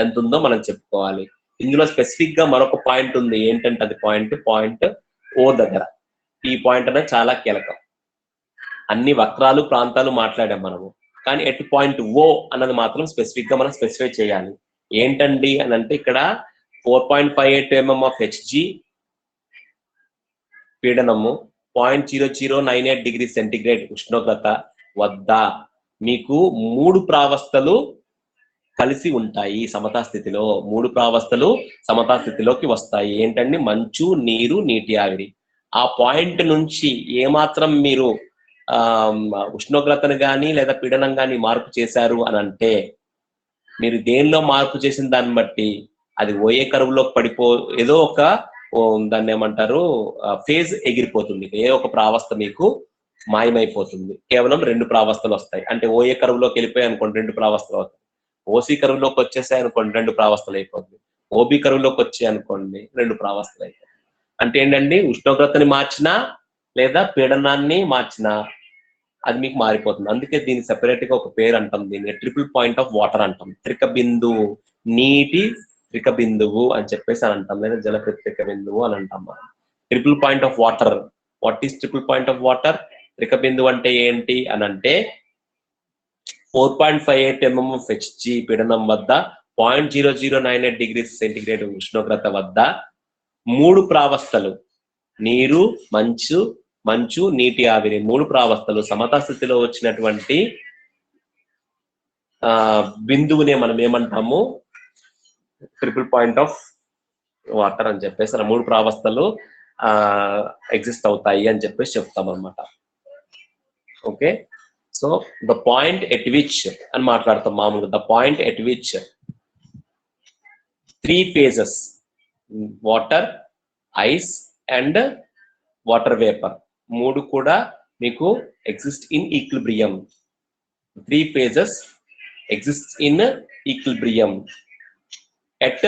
ఎంత ఉందో మనం చెప్పుకోవాలి. ఇందులో స్పెసిఫిక్ గా మరొక పాయింట్ ఉంది. ఏంటంటే అది పాయింట్ ఓ దగ్గర. ఈ పాయింట్ అనేది చాలా కీలకం. అన్ని వక్రాలు ప్రాంతాలు మాట్లాడాం మనము, కానీ ఎట్ పాయింట్ ఓ అన్నది మాత్రం స్పెసిఫిక్ గా మనం స్పెసిఫై చేయాలి. ఏంటండి అని అంటే, ఇక్కడ 4.58 mm ఆఫ్ హెచ్జి పీడనము, 0.0098 డిగ్రీ సెంటిగ్రేడ్ ఉష్ణోగ్రత వద్ద మీకు 3 ప్రావస్థలు కలిసి ఉంటాయి సమతా స్థితిలో. 3 ప్రావస్థలు సమతా స్థితిలోకి వస్తాయి. ఏంటండి? మంచు, నీరు, నీటి ఆవిరి. ఆ పాయింట్ నుంచి ఏమాత్రం మీరు ఉష్ణోగ్రతను కానీ లేదా పీడనం కానీ మార్పు చేశారు అని అంటే, మీరు దేనిలో మార్పు చేసిన దాన్ని బట్టి అది ఓఏ కరువులోకి ఏదో ఒక దాన్ని ఏమంటారు ఫేజ్ ఎగిరిపోతుంది. ఏ ఒక ప్రావస్థ మీకు మాయమైపోతుంది. కేవలం 2 ప్రావస్థలు వస్తాయి. అంటే ఓఏ కరువులోకి వెళ్ళిపోయాయి అనుకోండి 2 ప్రావస్థలు అవుతాయి. ఓసీ కరువులోకి వచ్చేసాయి అనుకోండి 2 ప్రావస్థలు అయిపోతుంది. ఓబీ కరువులోకి వచ్చాయి అనుకోండి 2 ప్రావస్థలు అయిపోతాయి. అంటే ఏంటండి, ఉష్ణోగ్రతని మార్చినా లేదా పీడనాన్ని మార్చినా అది మీకు మారిపోతుంది. అందుకే దీన్ని సెపరేట్ గా ఒక పేరు అంటాం, దీన్ని ట్రిపుల్ పాయింట్ ఆఫ్ వాటర్ అంటాం. త్రిక బిందువు, నీటి త్రిక బిందువు అని చెప్పేసి అని అంటాం, లేదా జల త్రిక బిందువు అని అంటాం మనం. Triple point of water. What is triple point of water? Trika బిందువు అంటే ఏంటి అని అంటే 4.58 mm of Hg పీడనం వద్ద 0.0098 degrees సెంటిగ్రేడ్ ఉష్ణోగ్రత వద్ద 3 ప్రావస్థలు, నీరు, మంచు, నీటి ఆవిరి 3 ప్రావస్థలు సమతా స్థితిలో వచ్చినటువంటి బిందువునే మనం ఏమంటాము, ట్రిపుల్ పాయింట్ ఆఫ్ వాటర్ అని చెప్పేసి 3 ప్రావస్థలు ఎగ్జిస్ట్ అవుతాయి అని చెప్పేసి చెప్తాం అనమాట. Okay, so the point at which అని మాట్లాడతాం మామూలుగా. The point at which 3 phases, water, ice and water vapour 3 కూడా మీకు exist in equilibrium. 3 phases exists in equilibrium at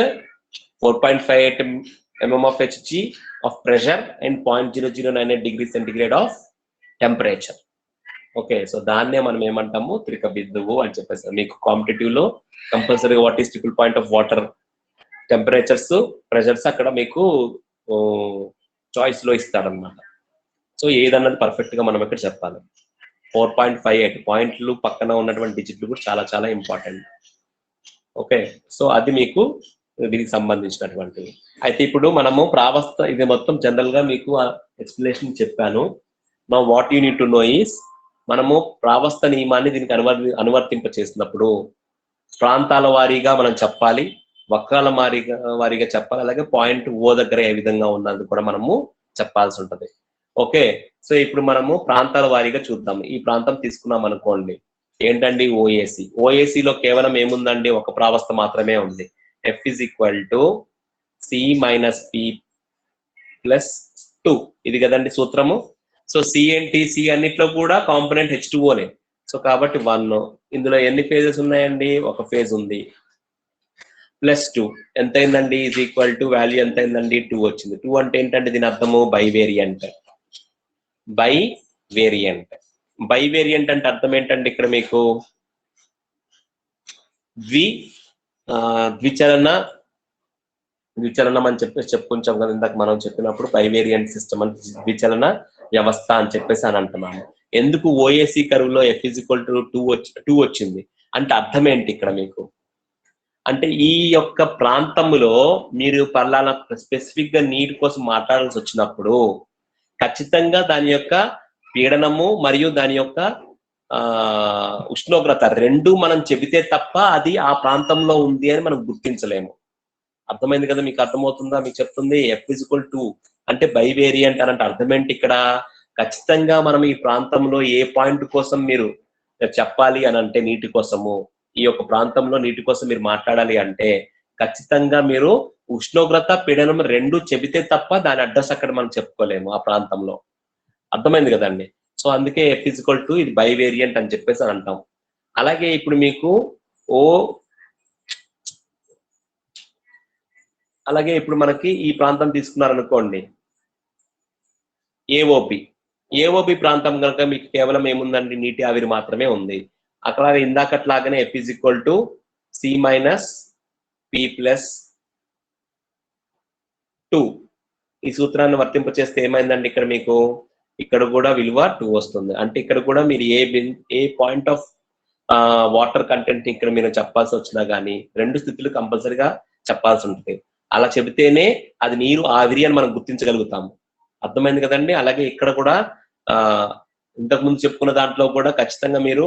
4.58 mm of Hg of pressure and 0.0098 degrees centigrade of temperature. Okay, so దాన్నే మనం ఏమంటాము, త్రిక బిందువు అని చెప్పేసి. మీకు కాంపిటేటివ్ లో compulsory what is triple point of water, temperatures, pressures అక్కడ మీకు చాయిస్ లో ఇస్తాడనమాట. సో ఏదన్నది పర్ఫెక్ట్ గా మనం ఇక్కడ చెప్పాలి. 4.58 పాయింట్లు పక్కన ఉన్నటువంటి డిజిట్లు కూడా చాలా చాలా ఇంపార్టెంట్. ఓకే, సో అది మీకు దీనికి సంబంధించినటువంటివి. అయితే ఇప్పుడు మనము ప్రావస్థ, ఇది మొత్తం జనరల్ గా మీకు ఎక్స్ప్లెనేషన్ చెప్పాను. నా what you need to know is, మనము ప్రావస్థ నియమాన్ని దీనికి అనువర్తింప చేసినప్పుడు ప్రాంతాల వారీగా మనం చెప్పాలి, వక్రాల వారీగా చెప్పాలి, అలాగే పాయింట్ ఓ దగ్గర ఏ విధంగా ఉన్నది కూడా మనము చెప్పాల్సి ఉంటది. ఓకే, సో ఇప్పుడు మనము ప్రాంతాల వారీగా చూద్దాం. ఈ ప్రాంతం తీసుకున్నాం అనుకోండి, ఏంటండి ఓఏసి. ఓఏసిలో కేవలం ఏముందండి, ఒక ప్రావస్థ మాత్రమే ఉంది. F is equal to C minus P plus 2, ఇది కదండి సూత్రము. సో సి ఏంటి, సి అన్నిట్లో కూడా కాంపోనెంట్ H2O. సో కాబట్టి 1. ఇందులో ఎన్ని ఫేజెస్ ఉన్నాయండి, ఒక ఫేజ్ ఉంది. ప్లస్ 2 ఎంత అయిందండి, ఈజ్ ఈక్వల్ టు వాల్యూ ఎంత అయిందండి, 2 వచ్చింది. 2 అంటే ఏంటంటే దీని అర్థము బైవేరియంట్. బైవేరియంట్ అంటే అర్థం ఏంటంటే ఇక్కడ మీకు ద్విచలనం అని చెప్పేసి చెప్పుకుంటాం కదా ఇందాక మనం చెప్పినప్పుడు. బైవేరియంట్ సిస్టమ్ అంటే ద్విచలన వ్యవస్థ అని చెప్పేసి అని అంటున్నాము. ఎందుకు ఓఏసి కరువులో F is equal to 2 వచ్చింది అంటే అర్థం ఏంటి ఇక్కడ మీకు అంటే, ఈ యొక్క ప్రాంతంలో మీరు పర్లాల స్పెసిఫిక్ గా నీటి కోసం మాట్లాడాల్సి వచ్చినప్పుడు ఖచ్చితంగా దాని యొక్క పీడనము మరియు దాని యొక్క ఉష్ణోగ్రత 2 మనం చెబితే తప్ప అది ఆ ప్రాంతంలో ఉంది అని మనం గుర్తించలేము. అర్థమైంది కదా, మీకు అర్థమవుతుందా? మీకు చెప్తుంది F is equal to అంటే బైవేరియంట్ అని అంటే అర్థం ఏంటి ఇక్కడ, ఖచ్చితంగా మనం ఈ ప్రాంతంలో ఏ పాయింట్ కోసం మీరు చెప్పాలి అని అంటే, నీటి కోసము ఈ యొక్క ప్రాంతంలో నీటి కోసం మీరు మాట్లాడాలి అంటే ఖచ్చితంగా మీరు ఉష్ణోగ్రత పీడనం 2 చెబితే తప్ప దాని అడ్రస్ అక్కడ మనం చెప్పుకోలేము ఆ ప్రాంతంలో. అర్థమైంది కదండి. సో అందుకే F is equal to ఇది బైవేరియంట్ అని చెప్పేసి అని అంటాం. అలాగే ఇప్పుడు మీకు అలాగే ఇప్పుడు మనకి ఈ ప్రాంతం తీసుకున్నారనుకోండి ఏఓబి ప్రాంతం కనుక మీకు కేవలం ఏముందండి, నీటి ఆవిరి మాత్రమే ఉంది. అక్కడ ఇందాకట్లాగానే F is equal to C minus P plus 2 ఈ సూత్రాన్ని వర్తింప చేస్తే ఏమైందండి, ఇక్కడ మీకు ఇక్కడ కూడా విలువ 2 వస్తుంది. అంటే ఇక్కడ కూడా మీరు ఏ పాయింట్ ఆఫ్ వాటర్ కంటెంట్ ఇక్కడ మీరు చెప్పాల్సి వచ్చినా కానీ 2 స్థితులు కంపల్సరిగా చెప్పాల్సి ఉంటుంది. అలా చెబితేనే అది నీరు ఆవిరి అని మనం గుర్తించగలుగుతాము. అర్థమైంది కదండి. అలాగే ఇక్కడ కూడా ఇంతకుముందు చెప్పుకున్న దాంట్లో కూడా ఖచ్చితంగా మీరు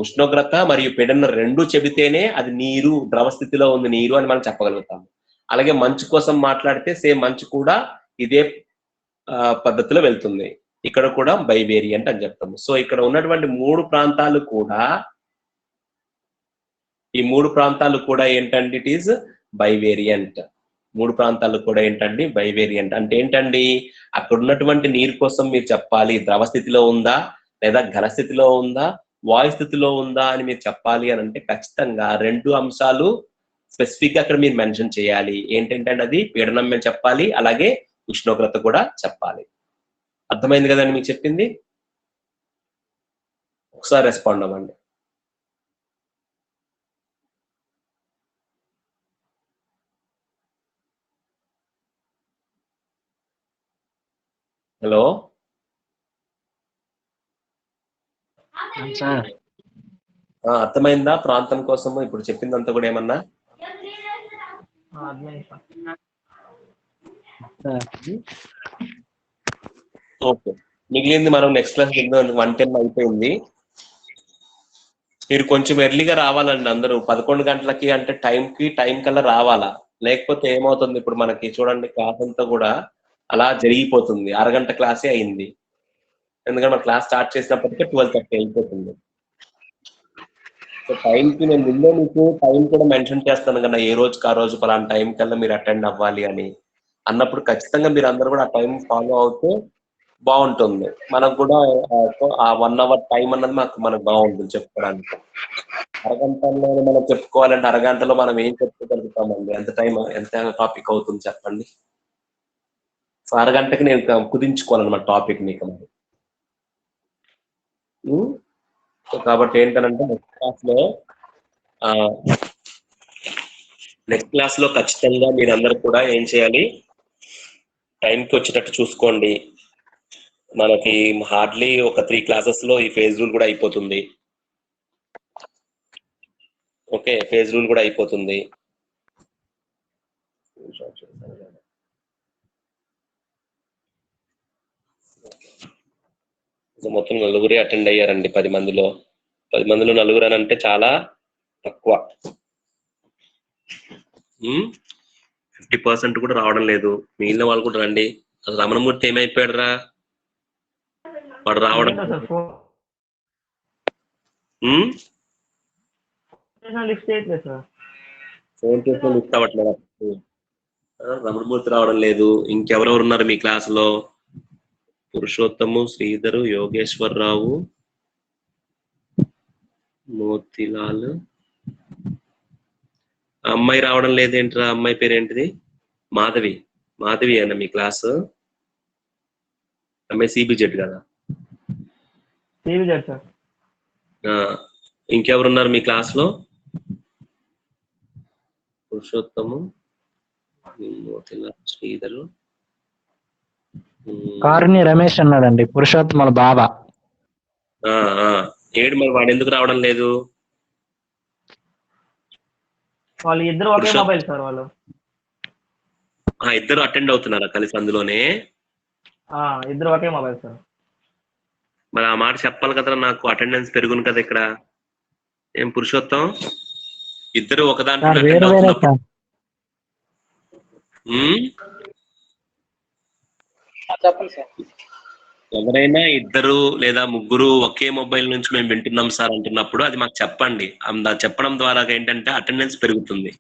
ఉష్ణోగ్రత మరియు పీడనం 2 చెబితేనే అది నీరు, ద్రవ స్థితిలో ఉంది నీరు అని మనం చెప్పగలుగుతాము. అలాగే మంచు కోసం మాట్లాడితే సేమ్ మంచు కూడా ఇదే పద్ధతిలో వెళ్తుంది. ఇక్కడ కూడా బైవేరియంట్ అని చెప్తాము. సో ఇక్కడ ఉన్నటువంటి 3 ప్రాంతాలు కూడా, ఈ 3 ప్రాంతాలు కూడా ఏంటంటే ఇట్ ఈస్ బైవేరియంట్. 3 ప్రాంతాల్లో కూడా ఏంటండి బైవేరియంట్ అంటే ఏంటండి, అక్కడ ఉన్నటువంటి నీరు కోసం మీరు చెప్పాలి ద్రవ స్థితిలో ఉందా లేదా ఘన స్థితిలో ఉందా వాయు స్థితిలో ఉందా అని మీరు చెప్పాలి అని అంటే ఖచ్చితంగా 2 అంశాలు స్పెసిఫిక్ గా అక్కడ మీరు మెన్షన్ చేయాలి. ఏంటంటే అది పీడనం మీద చెప్పాలి, అలాగే ఉష్ణోగ్రత కూడా చెప్పాలి. అర్థమైంది కదండి మీకు చెప్పింది? ఒకసారి రెస్పాండ్ అవ్వండి. హలో సార్ అర్థమైందా ప్రాంతం కోసము ఇప్పుడు చెప్పిందంతా కూడా ఏమన్నా? ఓకే, మిగిలింది మనం నెక్స్ట్ క్లాస్ 110 అయిపోయింది. మీరు కొంచెం ఎర్లీగా రావాలండి అందరూ. 11 గంటలకి అంటే టైం కల్లా రావాలా, లేకపోతే ఏమవుతుంది ఇప్పుడు మనకి చూడండి క్లాస్ అంతా కూడా అలా జరిగిపోతుంది. అరగంట క్లాసే అయింది, ఎందుకంటే మన క్లాస్ స్టార్ట్ చేసినప్పటికే 12:30 అయిపోతుంది. సో టైంకి నేను ముందే మీకు టైం కూడా మెన్షన్ చేస్తాను కదా, ఏ రోజుకి ఆ రోజు పలానా టైం కల్లా మీరు అటెండ్ అవ్వాలి అని అన్నప్పుడు ఖచ్చితంగా మీరు అందరూ కూడా ఆ టైం ఫాలో అవుతే బాగుంటుంది. మనకు కూడా ఆ 1 అవర్ టైం అన్నది మనకు బాగుంటుంది చెప్పుకోవడానికి. అరగంటలో మనం చెప్పుకోవాలంటే అరగంటలో మనం ఏం చెప్పుకోగలుగుతామండి? ఎంత టాపిక్ అవుతుంది చెప్పండి? సో అరగంటకి నేను కుదించుకోవాలన్నమాట టాపిక్ మీకు మరి. సో కాబట్టి ఏంటంటే నెక్స్ట్ క్లాస్ లో ఖచ్చితంగా మీరందరూ కూడా ఏం చేయాలి, టైంకి వచ్చేటట్టు చూసుకోండి. మనకి హార్డ్లీ ఒక 3 క్లాసెస్ లో ఈ ఫేజ్ రూల్ కూడా అయిపోతుంది. ఓకే, ఫేజ్ రూల్ కూడా అయిపోతుంది. మొత్తం 9 అటెండ్ అయ్యారండి 10 మందిలో. 10 మందిలో 9 అని అంటే చాలా తక్కువ. 50% కూడా రావడం లేదు. మిగిలిన వాళ్ళు కూడా రండి. అసలు రమణమూర్తి ఏమైపోయాడు రా, వాడు రావడం ఫోన్ చేసిన లిఫ్ట్ అవ్వట్లేదు. రమణమూర్తి రావడం లేదు. ఇంకెవరెవరు ఉన్నారు మీ క్లాసులో? పురుషోత్తము, శ్రీధరు, యోగేశ్వరరావు, మోతిలాల్. అమ్మాయి రావడం లేదేంట్రా? అమ్మాయి పేరేంటిది? మాధవి. మాధవి అన్న మీ క్లాసు? అమ్మాయి సిబిజెడ్ కదా? ఇంకెవరున్నారు మీ క్లాస్ లో? పురుషోత్తము, మోతిలాల్, శ్రీధరు, కారుణ్య రమేష్ అన్నాడండి, పురుషోత్తముల బాబా. ఏడు మరి వాడు ఎందుకు రావడం లేదు? వాళ్ళు ఇద్దరు ఒకే మొబైల్ సార్. వాళ్ళు ఇద్దరు అటెండ్ అవుతున్నారా కలిసి అందులోనే? ఇద్దరు ఒకే మొబైల్ సార్. మరి ఆ మాట చెప్పాలి కదా, నాకు అటెండెన్స్ పెరుగును కదా ఇక్కడ. ఏం పురుషోత్తం, ఇద్దరు ఒక దాంట్లో అటెండ్ అవుతున్నప్పుడు చెప్పండి సార్. ఎవరైనా ఇద్దరు లేదా ముగ్గురు ఒకే మొబైల్ నుంచి మేము వింటున్నాం సార్ అంటున్నప్పుడు అది మాకు చెప్పండి. చెప్పడం ద్వారా ఏంటంటే అటెండెన్స్ పెరుగుతుంది.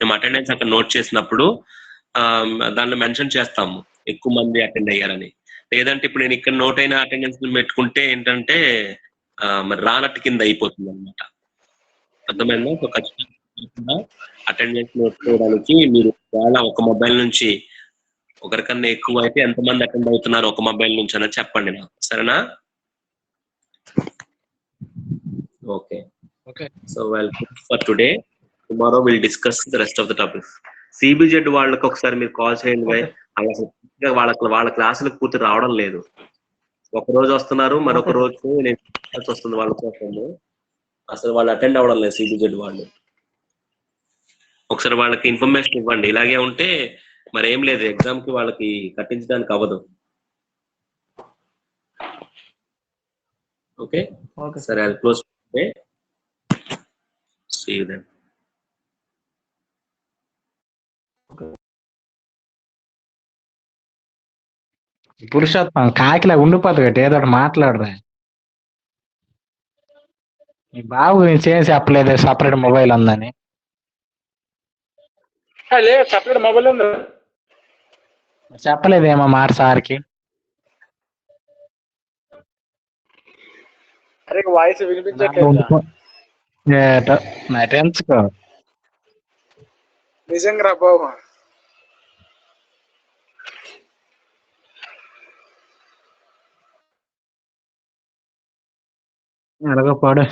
మేము అటెండెన్స్ అక్కడ నోట్ చేసినప్పుడు దానిలో మెన్షన్ చేస్తాము ఎక్కువ మంది అటెండ్ అయ్యారని. లేదంటే ఇప్పుడు నేను ఇక్కడ నోట్ అయిన అటెండెన్స్ పెట్టుకుంటే ఏంటంటే మరి రానట్టు కింద అయిపోతుంది అనమాట. అర్థమైందా? సో ఖచ్చితంగా అటెండెన్స్ నోట్ చేయడానికి మీరు ఒక మొబైల్ నుంచి ఒకరికన్నా ఎక్కువ అయితే ఎంతమంది అటెండ్ అవుతున్నారు ఒక మొబైల్ నుంచి అనేది చెప్పండి నాకు, సరేనా? Okay okay. So welcome for today. Tomorrow will discuss the rest of the topics. CBZ వాళ్ళకి ఒకసారి మీరు కాల్ చేయండి. వాళ్ళ క్లాసులకు పూర్తి రావడం లేదు. ఒక రోజు వస్తున్నారు, మరొక రోజు నేను వస్తుంది వాళ్ళ కోసము. అసలు వాళ్ళు అటెండ్ అవ్వడం లేదు సిబిజెడ్ వాళ్ళు. ఒకసారి వాళ్ళకి ఇన్ఫర్మేషన్ ఇవ్వండి. ఇలాగే ఉంటే మరి ఏం లేదు, ఎగ్జామ్ కి వాళ్ళకి కట్టించడానికి అవ్వదు. ఓకే సరే, అది close. See you then. Purushottam కాకిలా ఉండిపోతుంది గట్టి, ఏదో ఒకటి మాట్లాడరా. మీ బాబు గురించి ఏం చెప్పలేదు, సపరేట్ మొబైల్ ఉందని. లేదు సపరేట్ మొబైల్ ఉంది. చెప్పలేదేమో మాట సార్కి. అరే వాయిస్ వినిపించట్లేదు. నటించుకో. నిజంగా రా బాబు. ఎలాగో పడు.